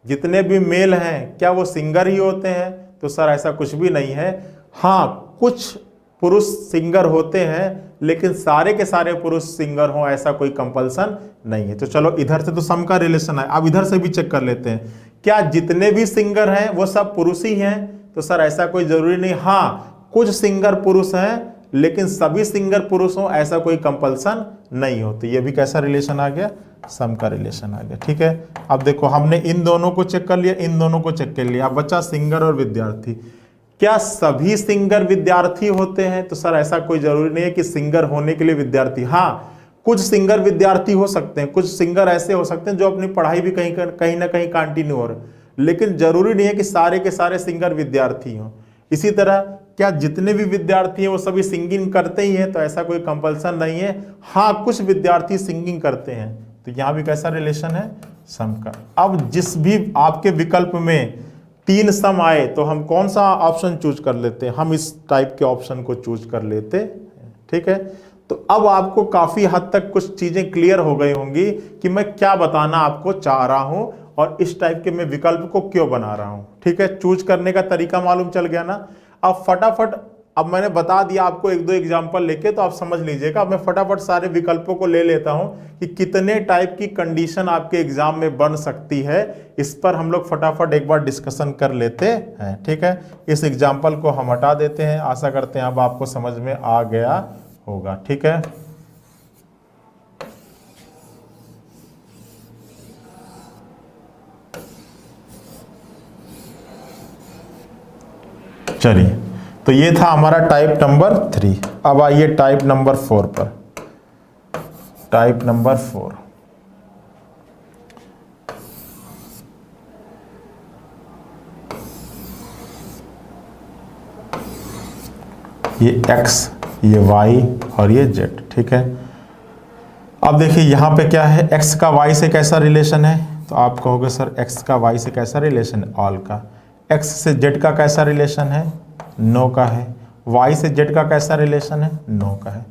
जितने भी मेल हैं, क्या वो सिंगर ही होते हैं? तो सर ऐसा कुछ भी नहीं है। हाँ, कुछ पुरुष सिंगर होते हैं, लेकिन सारे के सारे पुरुष सिंगर हों ऐसा कोई कंपल्सन नहीं है। तो चलो, इधर से तो सम का रिलेशन है, अब इधर से भी चेक कर लेते हैं। क्या जितने भी सिंगर हैं वो सब पुरुष ही हैं? तो सर ऐसा कोई जरूरी नहीं। हाँ, कुछ सिंगर पुरुष हैं, लेकिन सभी सिंगर पुरुष हों ऐसा कोई कंपल्सन नहीं हो। तो ये भी कैसा रिलेशन आ गया? सम का रिलेशन आ गया। ठीक है, अब देखो, हमने इन दोनों को चेक कर लिया, इन दोनों को चेक कर लिया। अब बचा सिंगर और विद्यार्थी। क्या सभी सिंगर विद्यार्थी होते हैं? तो सर ऐसा कोई जरूरी नहीं है कि सिंगर होने के लिए विद्यार्थी। हाँ, कुछ सिंगर विद्यार्थी हो सकते हैं, कुछ सिंगर ऐसे हो सकते हैं जो अपनी पढ़ाई भी कहीं ना कहीं कंटिन्यू हो रहे, लेकिन जरूरी नहीं है कि सारे के सारे सिंगर विद्यार्थी हों। इसी तरह क्या जितने भी विद्यार्थी हैं वो सभी सिंगिंग करते ही हैं? तो ऐसा कोई कंपल्सन नहीं है। हाँ, कुछ विद्यार्थी सिंगिंग करते हैं। तो यहां भी कैसा रिलेशन है? सम का। अब जिस भी आपके विकल्प में 3 सम आए तो हम कौन सा ऑप्शन चूज कर लेते हैं? हम इस टाइप के ऑप्शन को चूज कर लेते हैं। ठीक है, तो अब आपको काफी हद तक कुछ चीजें क्लियर हो गई होंगी कि मैं क्या बताना आपको चाह रहा हूं और इस टाइप के मैं विकल्प को क्यों बना रहा हूं। ठीक है, चूज करने का तरीका मालूम चल गया ना। अब फटाफट, अब मैंने बता दिया आपको 1-2 एग्जाम्पल लेके, तो आप समझ लीजिएगा। अब मैं फटाफट सारे विकल्पों को ले लेता हूं कि कितने टाइप की कंडीशन आपके एग्जाम में बन सकती है। इस पर हम लोग फटाफट एक बार डिस्कशन कर लेते हैं। ठीक है, इस एग्जाम्पल को हम हटा देते हैं। आशा करते हैं अब आपको समझ में आ गया होगा। ठीक है, चलिए, तो ये था हमारा टाइप नंबर 3। अब आइए टाइप नंबर 4 पर। टाइप नंबर 4, ये x, ये y और ये z। ठीक है, अब देखिए यहाँ पे क्या है, x का y से कैसा रिलेशन है? तो आप कहोगे सर x का y से कैसा रिलेशन है? ऑल का। x से z का कैसा रिलेशन है? नो का है। y से z का कैसा रिलेशन है? नो का है।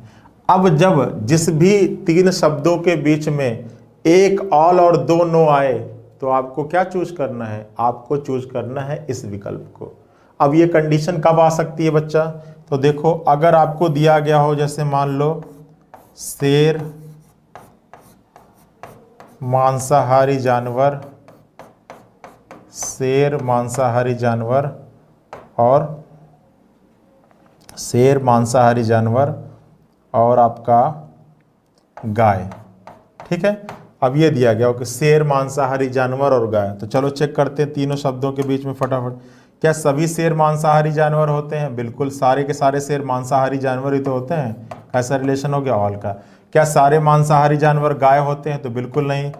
अब जब जिस भी 3 शब्दों के बीच में एक ऑल और 2 नो आए, तो आपको क्या चूज करना है? आपको चूज करना है इस विकल्प को। अब ये कंडीशन कब आ सकती है बच्चा? तो देखो, अगर आपको दिया गया हो, जैसे मान लो शेर मांसाहारी जानवर, शेर मांसाहारी जानवर और शेर मांसाहारी जानवर और आपका गाय। ठीक है, अब ये दिया गया हो कि शेर मांसाहारी जानवर और गाय। तो चलो चेक करते हैं तीनों शब्दों के बीच में फटाफट। क्या सभी शेर मांसाहारी जानवर होते हैं? बिल्कुल, सारे के सारे शेर मांसाहारी जानवर ही तो होते हैं। कैसा रिलेशन हो गया? ऑल का। क्या सारे मांसाहारी जानवर गाय होते हैं? तो बिल्कुल नहीं,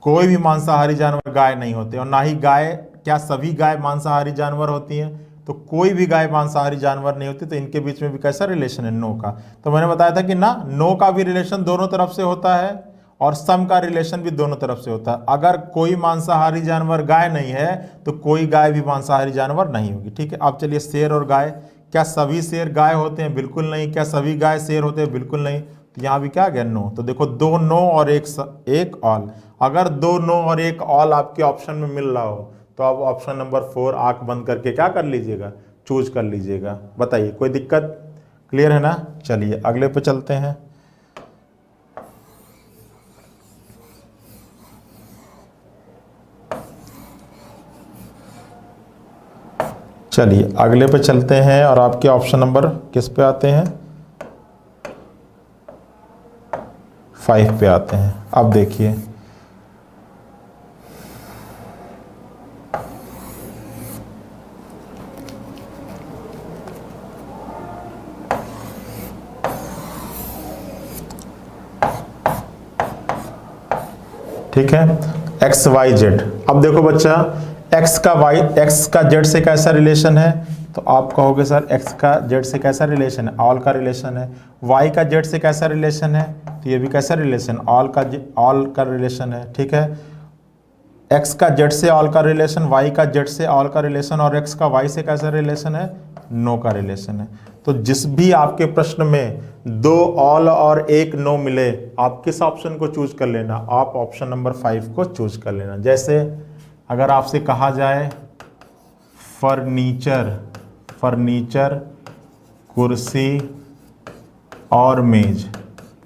कोई भी मांसाहारी जानवर गाय नहीं होते। और ना ही गाय, क्या सभी गाय मांसाहारी जानवर होती हैं? तो कोई भी गाय मांसाहारी जानवर नहीं होती। तो इनके बीच में भी कैसा रिलेशन है? नो का। तो मैंने बताया था कि ना, नो का भी रिलेशन दोनों तरफ से होता है और सम का रिलेशन भी दोनों तरफ से होता है। अगर कोई मांसाहारी जानवर गाय नहीं है तो कोई गाय भी मांसाहारी जानवर नहीं होगी। ठीक है, अब चलिए शेर और गाय। क्या सभी शेर गाय होते हैं? बिल्कुल नहीं। क्या सभी गाय शेर होते हैं? बिल्कुल नहीं। तो यहाँ भी क्या आ गया? नो। तो देखो, दो नो और एक ऑल। अगर दो नो और एक ऑल आपके ऑप्शन में मिल रहा हो तो आप ऑप्शन नंबर 4 आंख बंद करके क्या कर लीजिएगा? चूज कर लीजिएगा। बताइए, कोई दिक्कत? क्लियर है ना? चलिए अगले पे चलते हैं। चलिए अगले पे चलते हैं और आपके ऑप्शन नंबर किस पे आते हैं? 5 पे आते हैं। अब देखिए, ठीक है, एक्स वाई जेड। अब देखो बच्चा, एक्स का जेड से कैसा रिलेशन है? तो आप कहोगे सर एक्स का जेड से कैसा रिलेशन है? ऑल का रिलेशन है। वाई का जेड से कैसा रिलेशन है? तो ये भी कैसा रिलेशन? ऑल का रिलेशन है। ठीक है, एक्स का जेड से ऑल का रिलेशन, वाई का जेड से ऑल का रिलेशन और एक्स का वाई से कैसा रिलेशन है? नो का रिलेशन है। तो जिस भी आपके प्रश्न में 2 ऑल और 1 नो मिले, आप किस ऑप्शन को चूज कर लेना? आप ऑप्शन नंबर 5 को चूज कर लेना। जैसे अगर आपसे कहा जाए फर्नीचर, कुर्सी और मेज,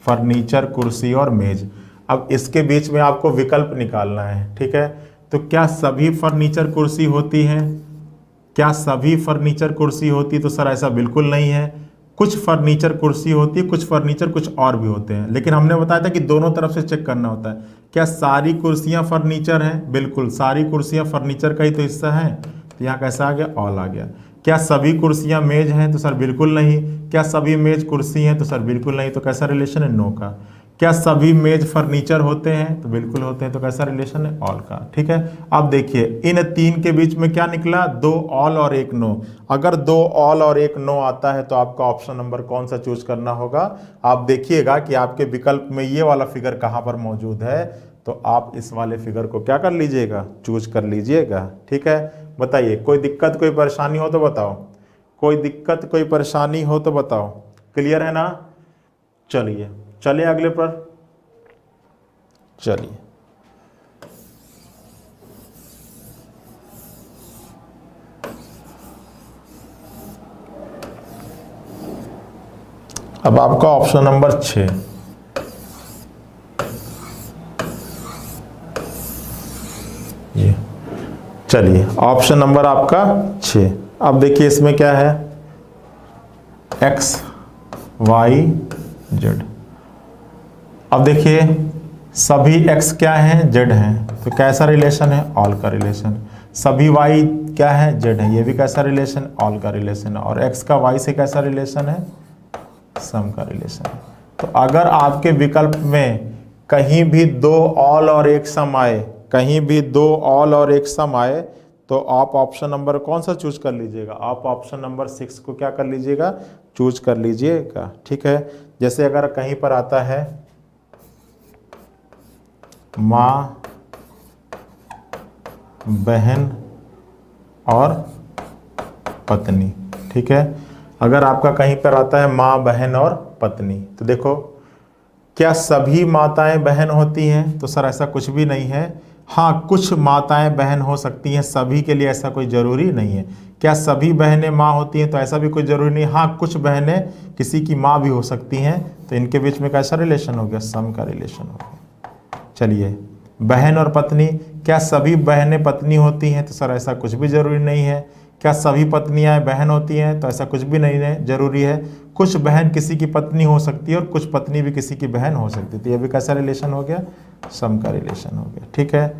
फर्नीचर, कुर्सी और मेज। अब इसके बीच में आपको विकल्प निकालना है। ठीक है, तो क्या सभी फर्नीचर कुर्सी होती हैं? क्या सभी फर्नीचर कुर्सी होती? तो सर ऐसा बिल्कुल नहीं है। कुछ फर्नीचर कुर्सी होती है, कुछ फर्नीचर कुछ और भी होते हैं। लेकिन हमने बताया था कि दोनों तरफ से चेक करना होता है। क्या सारी कुर्सियां फर्नीचर हैं? बिल्कुल, सारी कुर्सियां फर्नीचर का ही तो हिस्सा हैं। तो यहाँ कैसा आ गया? ऑल आ गया। क्या सभी कुर्सियां मेज हैं? तो सर बिल्कुल नहीं। क्या सभी मेज कुर्सी हैं? तो सर बिल्कुल नहीं। तो कैसा रिलेशन है? नो का। क्या सभी मेज फर्नीचर होते हैं? तो बिल्कुल होते हैं। तो कैसा रिलेशन है? ऑल का। ठीक है, अब देखिए इन 3 के बीच में क्या निकला? 2 ऑल और 1 नो। अगर 2 ऑल और 1 नो आता है तो आपका ऑप्शन नंबर कौन सा चूज करना होगा? आप देखिएगा कि आपके विकल्प में ये वाला फिगर कहाँ पर मौजूद है, तो आप इस वाले फिगर को क्या कर लीजिएगा? चूज कर लीजिएगा। ठीक है, बताइए, कोई दिक्कत कोई परेशानी हो तो बताओ। कोई दिक्कत कोई परेशानी हो तो बताओ। क्लियर है ना? चलिए अगले पर। चलिए अब आपका ऑप्शन नंबर 6। ये चलिए ऑप्शन नंबर आपका 6। अब देखिए इसमें क्या है? X Y Z. अब देखिए सभी x क्या हैं? जेड हैं। तो कैसा रिलेशन है? ऑल का रिलेशन। सभी y क्या है? जेड है। ये भी कैसा रिलेशन? ऑल का रिलेशन है। और x का y से कैसा रिलेशन है? सम का रिलेशन है। तो अगर आपके विकल्प में कहीं भी 2 ऑल और 1 सम आए, कहीं भी 2 ऑल और 1 सम आए, तो आप ऑप्शन नंबर कौन सा चूज कर लीजिएगा? आप ऑप्शन नंबर 6 को क्या कर लीजिएगा? चूज कर लीजिएगा। ठीक है, जैसे अगर कहीं पर आता है माँ, बहन और पत्नी। ठीक है, अगर आपका कहीं पर आता है माँ, बहन और पत्नी, तो देखो क्या सभी माताएं बहन होती हैं? तो सर ऐसा कुछ भी नहीं है। हाँ, कुछ माताएं बहन हो सकती हैं, सभी के लिए ऐसा कोई ज़रूरी नहीं है। क्या सभी बहनें माँ होती हैं? तो ऐसा भी कोई ज़रूरी नहीं। हाँ, कुछ बहनें किसी की माँ भी हो सकती हैं। तो इनके बीच में कैसा रिलेशन हो गया? सम का रिलेशन हो गया। चलिए बहन और पत्नी, क्या सभी बहनें पत्नी होती हैं? तो सर ऐसा कुछ भी जरूरी नहीं है। क्या सभी पत्नियां बहन होती हैं? तो ऐसा कुछ भी नहीं है, जरूरी है। कुछ बहन किसी की पत्नी हो सकती है और कुछ पत्नी भी किसी की बहन हो सकती है। तो ये भी कैसा रिलेशन हो गया? सम का रिलेशन हो गया। ठीक है,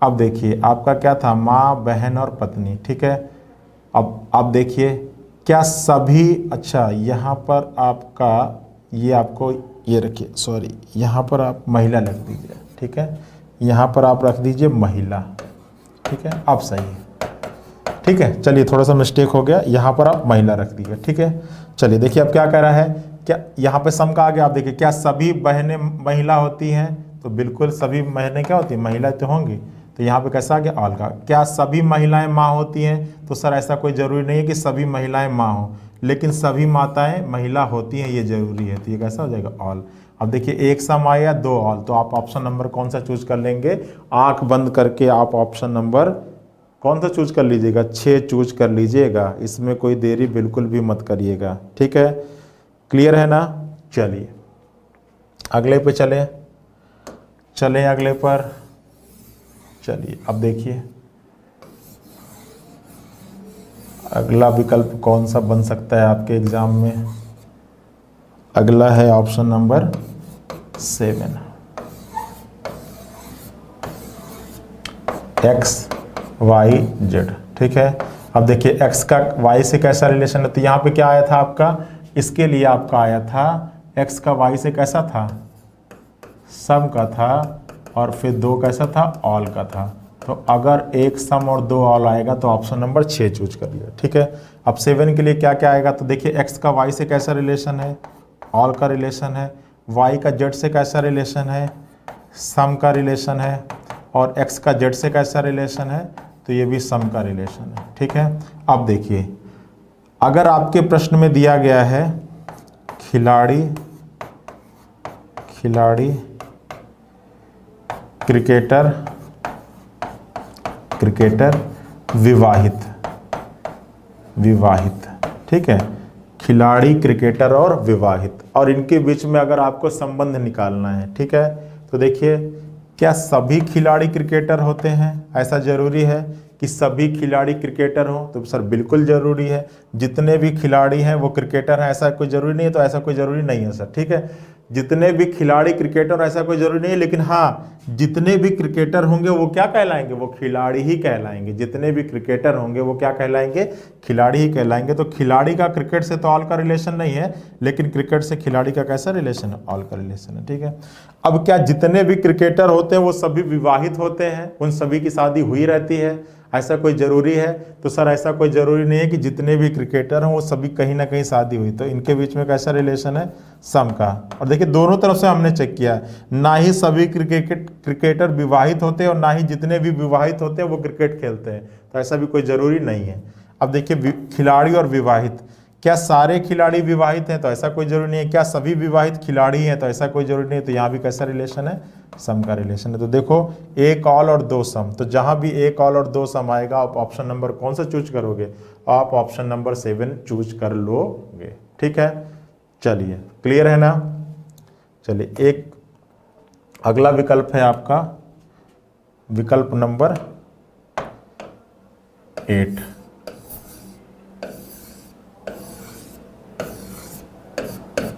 अब देखिए आपका क्या था, माँ, बहन और पत्नी। ठीक है, अब देखिए क्या सभी, अच्छा यहाँ पर आपका ये आपको ये रखिए, सॉरी यहाँ पर आप महिला रख दीजिए। ठीक है, यहाँ पर आप रख दीजिए महिला। ठीक है, अब सही है। ठीक है, चलिए थोड़ा सा मिस्टेक हो गया, यहाँ पर आप महिला रख दीजिए। ठीक है, चलिए देखिए अब क्या कह रहा है, क्या यहाँ पे सम का आगे आप देखिए, क्या सभी बहनें महिला होती हैं? तो बिल्कुल सभी बहनें क्या होती हैं? महिला तो होंगी। तो यहाँ पे कैसा आ गया? ऑल का। क्या सभी महिलाएं माँ होती हैं? तो सर ऐसा कोई ज़रूरी नहीं है कि सभी महिलाएं माँ हों, लेकिन सभी माताएं महिला होती हैं, ये जरूरी है। तो ये कैसा हो जाएगा? ऑल। अब देखिए एक सम आया, दो ऑल, तो आप ऑप्शन नंबर कौन सा चूज कर लेंगे? आंख बंद करके आप ऑप्शन नंबर कौन सा चूज कर लीजिएगा? 6 चूज कर लीजिएगा, इसमें कोई देरी बिल्कुल भी मत करिएगा। ठीक है, क्लियर है ना? चलिए अगले पे चलें अगले पर। चलिए अब देखिए अगला विकल्प कौन सा बन सकता है आपके एग्जाम में। अगला है option number 7, X Y Z. ठीक है, अब देखिए एक्स का वाई से कैसा रिलेशन है? तो यहाँ पे क्या आया था आपका? इसके लिए आपका आया था एक्स का वाई से कैसा था? सम का था, और फिर 2 कैसा था? ऑल का था। तो अगर एक सम और 2 ऑल आएगा तो ऑप्शन नंबर 6 चूज कर लिया। ठीक है, अब 7 के लिए क्या क्या आएगा? तो देखिए एक्स का वाई से कैसा रिलेशन है? ऑल का रिलेशन है। वाई का जेड से कैसा रिलेशन है? सम का रिलेशन है। और एक्स का जेड से कैसा रिलेशन है? तो ये भी सम का रिलेशन है। ठीक है, अब देखिए अगर आपके प्रश्न में दिया गया है खिलाड़ी क्रिकेटर विवाहित। ठीक है, खिलाड़ी, क्रिकेटर और विवाहित, और इनके बीच में अगर आपको संबंध निकालना है। ठीक है, तो देखिए क्या सभी खिलाड़ी क्रिकेटर होते हैं? ऐसा जरूरी है कि सभी खिलाड़ी क्रिकेटर हों? तो सर बिल्कुल जरूरी है। जितने भी खिलाड़ी हैं वो क्रिकेटर हैं ऐसा कोई जरूरी नहीं है? तो ऐसा कोई जरूरी नहीं है सर। ठीक है, जितने भी खिलाड़ी क्रिकेटर ऐसा कोई जरूरी नहीं है, लेकिन हाँ जितने भी क्रिकेटर होंगे वो क्या कहलाएंगे? वो खिलाड़ी ही कहलाएंगे। जितने भी क्रिकेटर होंगे वो क्या कहलाएंगे? खिलाड़ी ही कहलाएंगे। तो खिलाड़ी का क्रिकेट से तो ऑल का रिलेशन नहीं है, लेकिन क्रिकेट से खिलाड़ी का कैसा रिलेशन है? ऑल का रिलेशन है। ठीक है, अब क्या जितने भी क्रिकेटर होते हैं वो सभी विवाहित होते हैं? उन सभी की शादी हुई रहती है? ऐसा कोई ज़रूरी है? तो सर ऐसा कोई ज़रूरी नहीं है कि जितने भी क्रिकेटर हैं वो सभी कहीं ना कहीं शादी हुई। तो इनके बीच में कैसा रिलेशन है? सम का। और देखिए दोनों तरफ से हमने चेक किया है, ना ही सभी क्रिकेटर विवाहित होते हैं और ना ही जितने भी विवाहित होते हैं वो क्रिकेट खेलते हैं। तो ऐसा भी कोई ज़रूरी नहीं है। अब देखिए खिलाड़ी और विवाहित, क्या सारे खिलाड़ी विवाहित हैं? तो ऐसा कोई जरूरी नहीं है। क्या सभी विवाहित खिलाड़ी हैं? तो ऐसा कोई जरूरी नहीं है। तो यहाँ भी कैसा रिलेशन है? सम का रिलेशन है। तो देखो एक ऑल और 2 सम, तो जहां भी एक ऑल और 2 सम आएगा आप ऑप्शन नंबर कौन सा चूज करोगे? आप ऑप्शन नंबर 7 चूज कर लोगे। ठीक है, चलिए क्लियर है ना? चलिए एक अगला विकल्प है आपका विकल्प नंबर 8,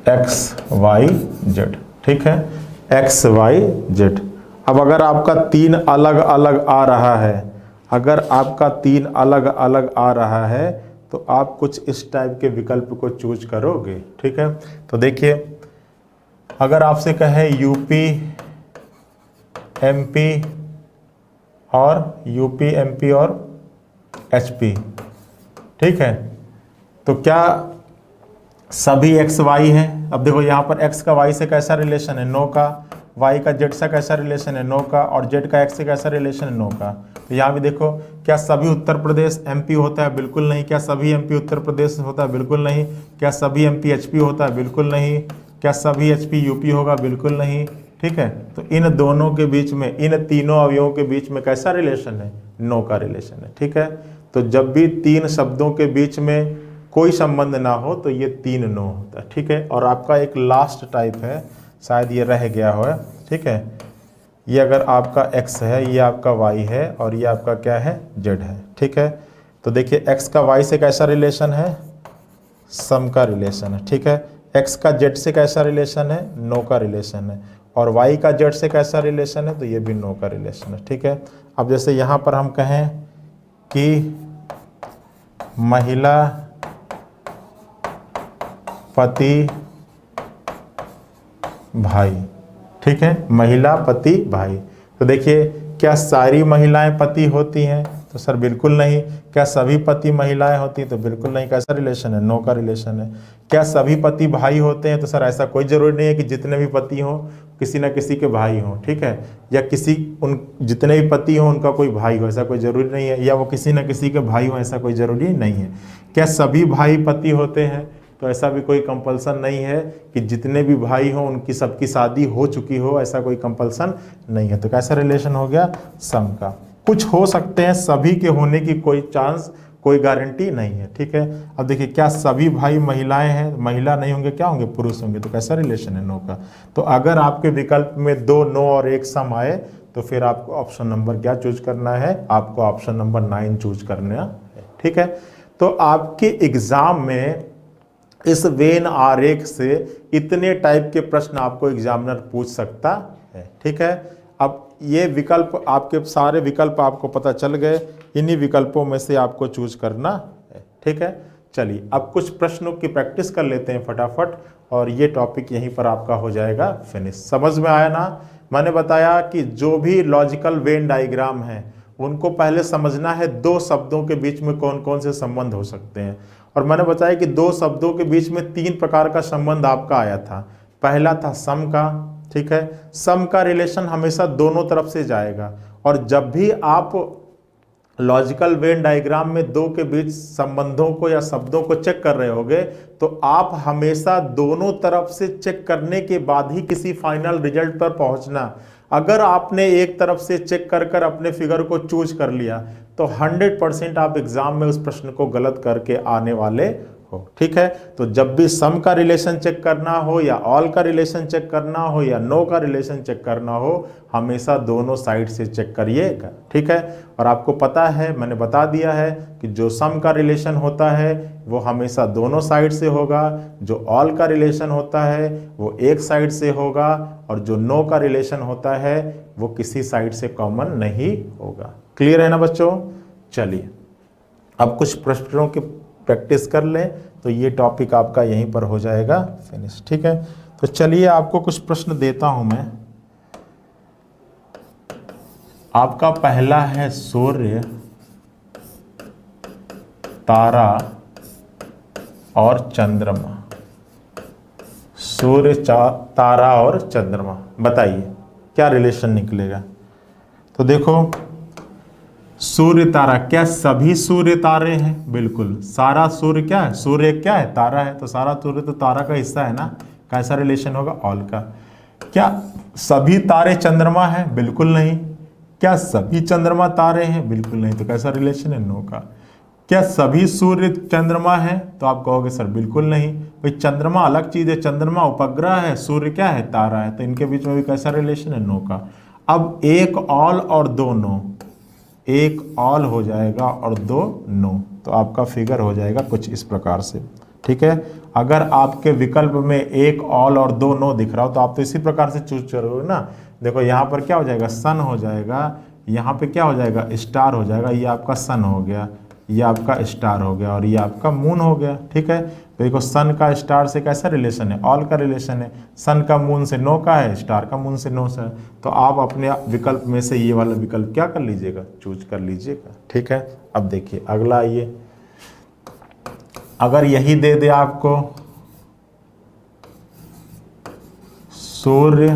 एक्स वाई जेड। ठीक है, एक्स वाई जेड। अब अगर आपका 3 अलग अलग आ रहा है, अगर आपका 3 अलग अलग आ रहा है तो आप कुछ इस टाइप के विकल्प को चूज करोगे। ठीक है, तो देखिए अगर आपसे कहे यूपी एमपी और एचपी, ठीक है, तो क्या सभी एक्स वाई हैं? अब देखो यहाँ पर एक्स का वाई से कैसा रिलेशन है? नो का। वाई का जेड से कैसा रिलेशन है? नो का। और जेड का एक्स से कैसा रिलेशन है? नो का। तो यहाँ भी देखो क्या सभी उत्तर प्रदेश एमपी होता है? बिल्कुल नहीं। क्या सभी एमपी उत्तर प्रदेश होता है? बिल्कुल नहीं। क्या सभी एमपी एचपी होता है? बिल्कुल नहीं। क्या सभी एचपी यूपी होगा? बिल्कुल नहीं। ठीक है, तो इन दोनों के बीच में, इन तीनों अवयवों के बीच में कैसा रिलेशन है? नो का रिलेशन है। ठीक है, तो जब भी 3 शब्दों के बीच में कोई संबंध ना हो तो ये 3 नो होता है। ठीक है, और आपका एक लास्ट टाइप है, शायद ये रह गया हो। ठीक है, ये अगर आपका x है, ये आपका y है और ये आपका क्या है z है, ठीक है। तो देखिए x का y से कैसा रिलेशन है, सम का रिलेशन है, ठीक है। x का z से कैसा रिलेशन है, नो का रिलेशन है, और y का z से कैसा रिलेशन है, तो ये भी नो का रिलेशन है, ठीक है। अब जैसे यहाँ पर हम कहें कि महिला पति भाई, ठीक है, महिला पति भाई। तो देखिए क्या सारी महिलाएं पति होती हैं, तो सर बिल्कुल नहीं। क्या सभी पति महिलाएं होती हैं, तो बिल्कुल नहीं। कैसा रिलेशन है, नो का रिलेशन है। क्या सभी पति भाई होते हैं, तो सर ऐसा कोई जरूरी नहीं है कि जितने भी पति हों किसी न किसी के भाई हों, ठीक है, या किसी उन जितने भी पति हों उनका कोई भाई हो, ऐसा कोई जरूरी नहीं है, या वो किसी न किसी के भाई हों, ऐसा कोई जरूरी नहीं है। क्या सभी भाई पति होते हैं, तो ऐसा भी कोई कंपल्सन नहीं है कि जितने भी भाई हों उनकी सबकी शादी हो चुकी हो, ऐसा कोई कंपल्सन नहीं है। तो कैसा रिलेशन हो गया, सम का। कुछ हो सकते हैं, सभी के होने की कोई चांस, कोई गारंटी नहीं है, ठीक है। अब देखिए क्या सभी भाई महिलाएं हैं, महिला नहीं होंगे, क्या होंगे, पुरुष होंगे, तो कैसा रिलेशन है, नो का। तो अगर आपके विकल्प में 2 नो और 1 सम आए तो फिर आपको ऑप्शन नंबर क्या चूज करना है, आपको ऑप्शन नंबर 9 चूज करना है, ठीक है। तो आपके एग्जाम में इस वेन आरेख से इतने टाइप के प्रश्न आपको एग्जामिनर पूछ सकता है, ठीक है। अब ये विकल्प, आपके सारे विकल्प आपको पता चल गए, इन्हीं विकल्पों में से आपको चूज करना है, ठीक है। चलिए अब कुछ प्रश्नों की प्रैक्टिस कर लेते हैं फटाफट, और ये टॉपिक यहीं पर आपका हो जाएगा फिनिश। समझ में आया ना। मैंने बताया कि जो भी लॉजिकल वेन डायग्राम है उनको पहले समझना है 2 शब्दों के बीच में कौन कौन से संबंध हो सकते हैं। और मैंने बताया कि 2 शब्दों के बीच में 3 प्रकार का संबंध आपका आया था। पहला था सम का, ठीक है। सम का रिलेशन हमेशा दोनों तरफ से जाएगा, और जब भी आप लॉजिकल वेन डायग्राम में 2 के बीच संबंधों को या शब्दों को चेक कर रहे होगे तो आप हमेशा दोनों तरफ से चेक करने के बाद ही किसी फाइनल रिजल्ट पर पहुंचना। अगर आपने एक तरफ से चेक कर कर अपने फिगर को चूज कर लिया तो 100% आप एग्जाम में उस प्रश्न को गलत करके आने वाले हो, ठीक है। तो जब भी सम का रिलेशन चेक करना हो, या ऑल का रिलेशन चेक करना हो, या नो का रिलेशन चेक करना हो, हमेशा दोनों साइड से चेक करिएगा, ठीक है। और आपको पता है, मैंने बता दिया है कि जो सम का रिलेशन होता है वो हमेशा दोनों साइड से होगा, जो ऑल का रिलेशन होता है वो एक साइड से होगा, और जो नो का रिलेशन होता है वो किसी साइड से कॉमन नहीं होगा। क्लियर है ना बच्चों। चलिए अब कुछ प्रश्नों की प्रैक्टिस कर लें तो ये टॉपिक आपका यहीं पर हो जाएगा फिनिश, ठीक है। तो चलिए आपको कुछ प्रश्न देता हूं मैं। आपका पहला है सूर्य, तारा और चंद्रमा। सूर्य, तारा और चंद्रमा, बताइए क्या रिलेशन निकलेगा। तो देखो सूर्य तारा, क्या सभी सूर्य तारे हैं, बिल्कुल। सारा सूर्य क्या है, सूर्य क्या है, तारा है, तो सारा सूर्य तो तारा का हिस्सा है ना। कैसा रिलेशन होगा, ऑल का। क्या सभी तारे चंद्रमा है, बिल्कुल नहीं। क्या सभी चंद्रमा तारे हैं, बिल्कुल नहीं, तो कैसा रिलेशन है, नो का। क्या सभी सूर्य चंद्रमा है, तो आप कहोगे सर बिल्कुल नहीं, भाई चंद्रमा अलग चीज है, चंद्रमा उपग्रह है, सूर्य क्या है, तारा है, तो इनके बीच में भी कैसा रिलेशन है, नो का। अब एक ऑल और 2 नो, एक ऑल हो जाएगा और 2 नो, तो आपका फिगर हो जाएगा कुछ इस प्रकार से, ठीक है। अगर आपके विकल्प में एक ऑल और 2 नो दिख रहा हो तो आप तो इसी प्रकार से चूज करोगे ना। देखो यहाँ पर क्या हो जाएगा, सन हो जाएगा, यहाँ पे क्या हो जाएगा, स्टार हो जाएगा, ये आपका सन हो गया, ये आपका स्टार हो गया, और ये आपका मून हो गया, ठीक है। तो देखो सन का स्टार से कैसा रिलेशन है, ऑल का रिलेशन है। सन का मून से नो का है, स्टार का मून से नो से है। तो आप अपने विकल्प में से ये वाला विकल्प क्या कर लीजिएगा, चूज कर लीजिएगा, ठीक है। अब देखिए अगला आइए, अगर यही दे दे आपको सूर्य,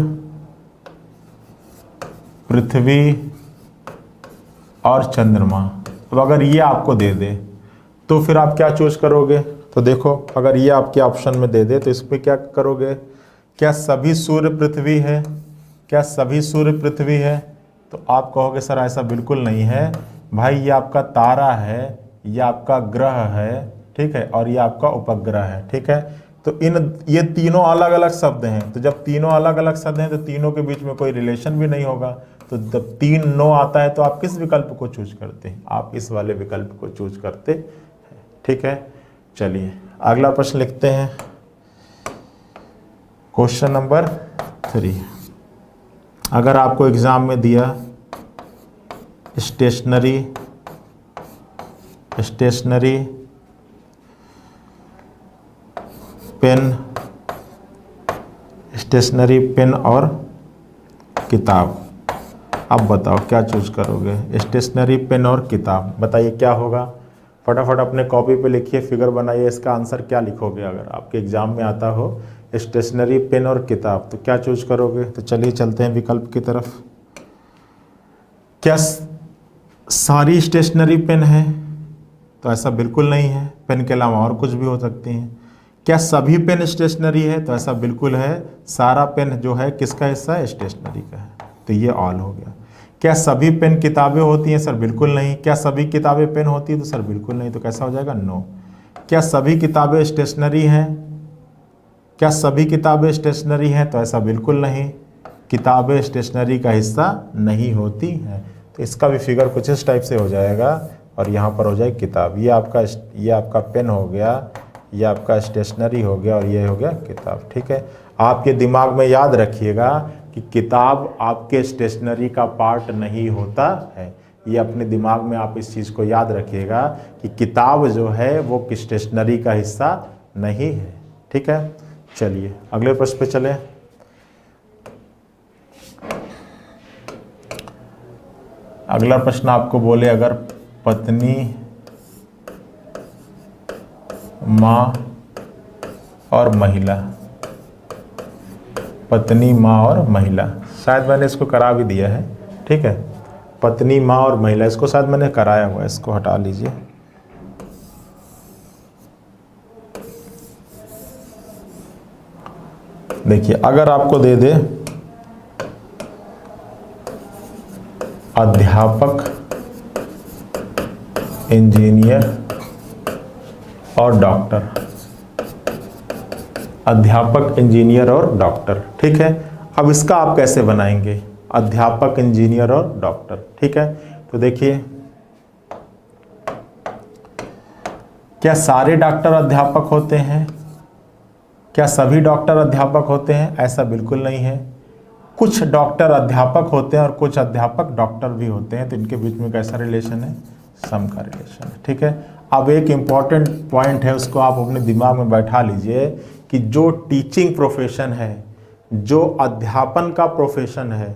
पृथ्वी और चंद्रमा, अब अगर ये आपको दे दे तो फिर आप क्या चूज करोगे। तो देखो अगर ये आपके ऑप्शन में दे दे तो इस पर क्या करोगे, क्या सभी सूर्य पृथ्वी है, क्या सभी सूर्य पृथ्वी है, तो आप कहोगे सर ऐसा बिल्कुल नहीं है भाई, ये आपका तारा है, ये आपका ग्रह है, ठीक है, और ये आपका उपग्रह है, ठीक है। तो ये तीनों अलग अलग शब्द हैं, तो जब तीनों अलग अलग शब्द हैं तो तीनों के बीच में कोई रिलेशन भी नहीं होगा। तो जब 3 नो आता है तो आप किस विकल्प को चूज करते हैं? आप इस वाले विकल्प को चूज करते हैं। ठीक है, चलिए अगला प्रश्न लिखते हैं। क्वेश्चन नंबर 3, अगर आपको एग्जाम में दिया स्टेशनरी पेन और किताब, अब बताओ क्या चूज करोगे? स्टेशनरी पेन और किताब, बताइए क्या होगा? फटाफट अपने कॉपी पे लिखिए, फिगर बनाइए, इसका आंसर क्या लिखोगे? अगर आपके एग्जाम में आता हो स्टेशनरी पेन और किताब तो क्या चूज करोगे? तो चलिए चलते हैं विकल्प की तरफ। क्या सारी स्टेशनरी पेन है? तो ऐसा बिल्कुल नहीं है, पेन के अलावा और कुछ भी हो सकती हैं। क्या सभी पेन स्टेशनरी है? तो ऐसा बिल्कुल है, सारा पेन जो है किसका हिस्सा है? स्टेशनरी का है, तो ये ऑल हो गया। क्या सभी पेन किताबें होती हैं? सर बिल्कुल नहीं। क्या सभी किताबें पेन होती है? तो सर बिल्कुल नहीं, तो कैसा हो जाएगा? नो। क्या सभी किताबें स्टेशनरी हैं? क्या सभी किताबें स्टेशनरी हैं? तो ऐसा बिल्कुल नहीं, किताबें स्टेशनरी का हिस्सा नहीं होती हैं। तो इसका भी फिगर कुछ इस टाइप से हो जाएगा और यहाँ पर हो जाए किताब। ये आपका पेन हो गया, ये आपका स्टेशनरी हो गया और ये हो गया किताब। ठीक है, आपके दिमाग में याद रखिएगा कि किताब आपके स्टेशनरी का पार्ट नहीं होता है। ये अपने दिमाग में आप इस चीज़ को याद रखिएगा कि किताब जो है वो स्टेशनरी का हिस्सा नहीं है। ठीक है, चलिए अगले प्रश्न पे चलें। अगला प्रश्न आपको बोले अगर पत्नी, माँ और महिला, पत्नी, माँ और महिला, शायद मैंने इसको करा भी दिया है। ठीक है, पत्नी, माँ और महिला, इसको शायद मैंने कराया हुआ है, इसको हटा लीजिए। देखिए अगर आपको दे दे अध्यापक, इंजीनियर और डॉक्टर, अध्यापक, इंजीनियर और डॉक्टर। ठीक है, अब इसका आप कैसे बनाएंगे? अध्यापक, इंजीनियर और डॉक्टर। ठीक है, तो देखिए क्या सारे डॉक्टर अध्यापक होते हैं? क्या सभी डॉक्टर अध्यापक होते हैं? ऐसा बिल्कुल नहीं है। कुछ डॉक्टर अध्यापक होते हैं और कुछ अध्यापक डॉक्टर भी होते हैं, तो इनके बीच में कैसा रिलेशन है? सम का रिलेशन है। ठीक है, अब एक इम्पॉर्टेंट पॉइंट है, उसको आप अपने दिमाग में बैठा लीजिए कि जो टीचिंग प्रोफेशन है, जो अध्यापन का प्रोफेशन है,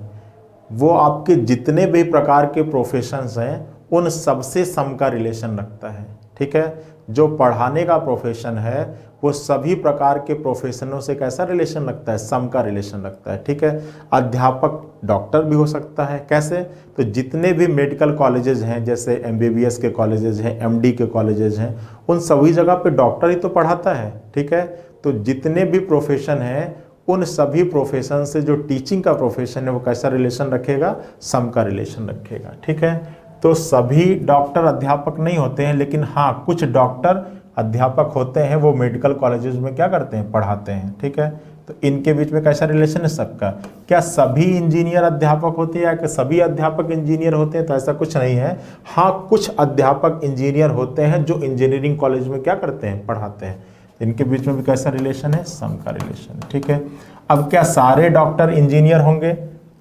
वो आपके जितने भी प्रकार के प्रोफेशंस हैं उन सबसे सम का रिलेशन रखता है। ठीक है, जो पढ़ाने का प्रोफेशन है वो सभी प्रकार के प्रोफेशनों से कैसा रिलेशन रखता है? सम का रिलेशन रखता है। ठीक है, अध्यापक डॉक्टर भी हो सकता है। कैसे? तो जितने भी मेडिकल कॉलेजेस हैं, जैसे MBBS के कॉलेजेस हैं, MD के कॉलेजेस हैं, उन सभी जगह पे डॉक्टर ही तो पढ़ाता है। ठीक है, तो जितने भी प्रोफेशन हैं उन सभी प्रोफेशन से जो टीचिंग का प्रोफेशन है वो कैसा रिलेशन रखेगा? सम का रिलेशन रखेगा। ठीक है, तो सभी डॉक्टर अध्यापक नहीं होते हैं, लेकिन हाँ कुछ डॉक्टर अध्यापक होते हैं, वो मेडिकल कॉलेजेस में क्या करते हैं? पढ़ाते हैं। ठीक है, तो इनके बीच में कैसा रिलेशन है? सबका। क्या सभी इंजीनियर अध्यापक होते हैं या कि सभी अध्यापक इंजीनियर होते हैं? तो ऐसा कुछ नहीं है। हाँ कुछ अध्यापक इंजीनियर होते हैं जो इंजीनियरिंग कॉलेज में क्या करते हैं? पढ़ाते हैं। इनके बीच में भी कैसा रिलेशन है? सम का रिलेशन। ठीक है, अब क्या सारे डॉक्टर इंजीनियर होंगे?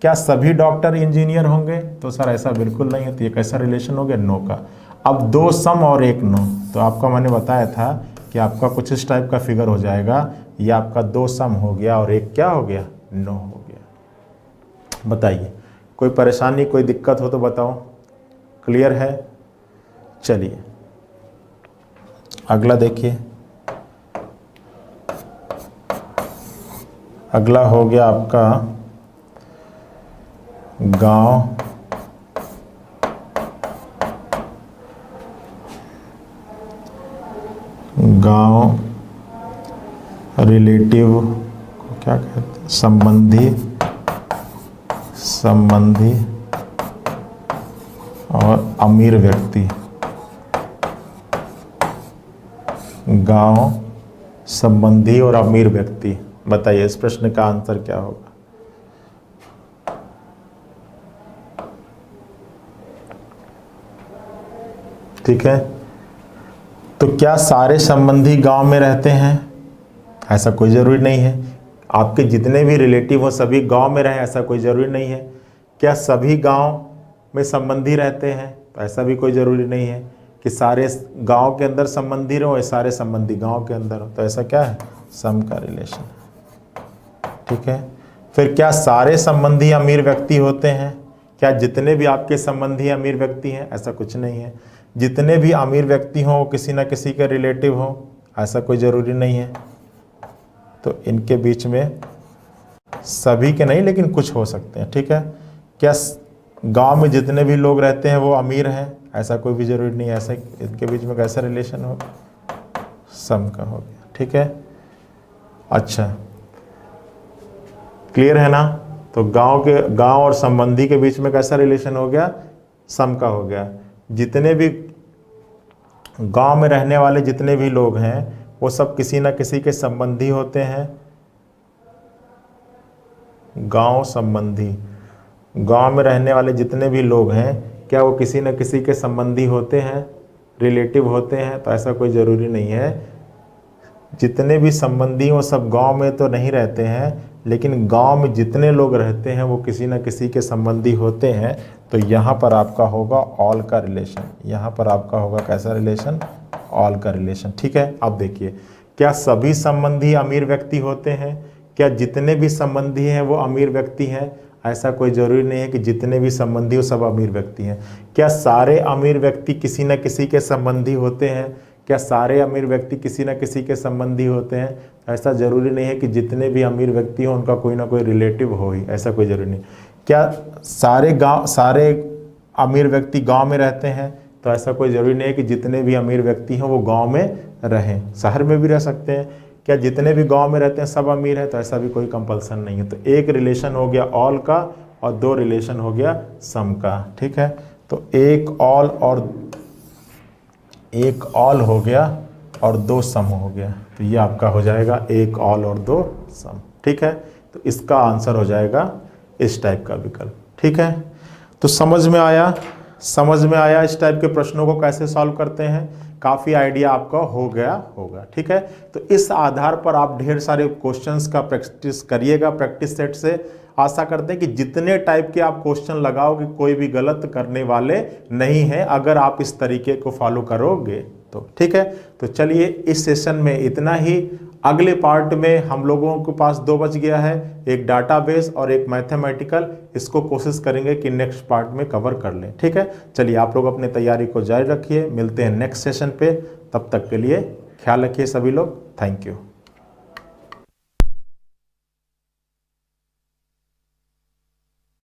क्या सभी डॉक्टर इंजीनियर होंगे? तो सर ऐसा बिल्कुल नहीं है। तो ये कैसा रिलेशन हो गया? नो का। अब 2 सम और 1 नो, तो आपका मैंने बताया था कि आपका कुछ इस टाइप का फिगर हो जाएगा। ये आपका 2 सम हो गया और 1 क्या हो गया? नो हो गया। बताइए कोई परेशानी, कोई दिक्कत हो तो बताओ। क्लियर है? चलिए अगला देखिए। अगला हो गया आपका गांव, रिलेटिव को क्या कहते हैं? संबंधी और अमीर व्यक्ति। गांव, संबंधी और अमीर व्यक्ति। बताइए इस प्रश्न का आंसर क्या होगा? ठीक है, तो क्या सारे संबंधी गांव में रहते हैं? ऐसा कोई ज़रूरी नहीं है। आपके जितने भी रिलेटिव हो सभी गांव में रहें, ऐसा कोई ज़रूरी नहीं है। क्या सभी गांव में संबंधी रहते हैं? तो ऐसा भी कोई ज़रूरी नहीं है कि सारे गांव के अंदर संबंधी रहो या सारे संबंधी गांव के अंदर हो। तो ऐसा क्या है? सम का रिलेशन। ठीक है, फिर क्या सारे संबंधी अमीर व्यक्ति होते हैं? क्या जितने भी आपके संबंधी अमीर व्यक्ति हैं? ऐसा कुछ नहीं है। जितने भी अमीर व्यक्ति हों वो किसी न किसी के रिलेटिव हों? ऐसा कोई ज़रूरी नहीं है। तो इनके बीच में सभी के नहीं लेकिन कुछ हो सकते हैं। ठीक है, क्या गांव में जितने भी लोग रहते हैं वो अमीर हैं? ऐसा कोई भी ज़रूरी नहीं है। ऐसा इनके बीच में कैसा रिलेशन हो? सम का हो गया। ठीक है, अच्छा क्लियर है ना? तो गांव और संबंधी के बीच में कैसा रिलेशन हो गया? सम का हो गया। जितने भी गांव में रहने वाले जितने भी लोग हैं वो सब किसी न किसी के संबंधी होते हैं। गांव संबंधी, गांव में रहने वाले जितने भी लोग हैं क्या वो किसी न किसी के संबंधी होते हैं, रिलेटिव होते हैं? तो ऐसा कोई ज़रूरी नहीं है। जितने भी संबंधी वो सब गांव में तो नहीं रहते हैं, लेकिन गांव में जितने लोग रहते हैं वो किसी न किसी के संबंधी होते हैं। तो यहाँ पर आपका होगा ऑल का रिलेशन। यहाँ पर आपका होगा कैसा रिलेशन? ऑल का रिलेशन। ठीक है, अब देखिए, क्या सभी संबंधी अमीर व्यक्ति होते हैं? क्या जितने भी संबंधी हैं वो अमीर व्यक्ति हैं? ऐसा कोई ज़रूरी नहीं है कि जितने भी संबंधी हो सब अमीर व्यक्ति हैं। क्या सारे अमीर व्यक्ति किसी न किसी के संबंधी होते हैं? क्या सारे अमीर व्यक्ति किसी न किसी के संबंधी होते हैं? ऐसा ज़रूरी नहीं है कि जितने भी अमीर व्यक्ति हों उनका कोई ना कोई रिलेटिव हो ही, ऐसा कोई ज़रूरी नहीं। क्या सारे अमीर व्यक्ति गांव में रहते हैं? तो ऐसा कोई ज़रूरी नहीं है कि जितने भी अमीर व्यक्ति हैं वो गांव में रहें, शहर में भी रह सकते हैं। क्या जितने भी गांव में रहते हैं सब अमीर हैं? तो ऐसा भी कोई कंपल्सन नहीं है। तो एक रिलेशन हो गया ऑल का और दो रिलेशन हो गया सम का। ठीक है, तो एक ऑल हो गया और दो सम हो गया। तो ये आपका हो जाएगा एक ऑल और दो सम। ठीक है, तो इसका आंसर हो जाएगा इस टाइप का विकल्प। ठीक है, तो समझ में आया इस टाइप के प्रश्नों को कैसे सॉल्व करते हैं? काफ़ी आइडिया आपका हो गया होगा। ठीक है, तो इस आधार पर आप ढेर सारे क्वेश्चंस का प्रैक्टिस करिएगा प्रैक्टिस सेट से। आशा करते हैं कि जितने टाइप के आप क्वेश्चन लगाओगे कोई भी गलत करने वाले नहीं हैं अगर आप इस तरीके को फॉलो करोगे तो। ठीक है, तो चलिए इस सेशन में इतना ही। अगले पार्ट में हम लोगों के पास दो बच गया है, एक डाटाबेस और एक मैथमेटिकल। इसको कोशिश करेंगे कि नेक्स्ट पार्ट में कवर कर लें। ठीक है, चलिए आप लोग अपनी तैयारी को जारी रखिए। मिलते हैं नेक्स्ट सेशन पे, तब तक के लिए ख्याल रखिए सभी लोग। Thank you.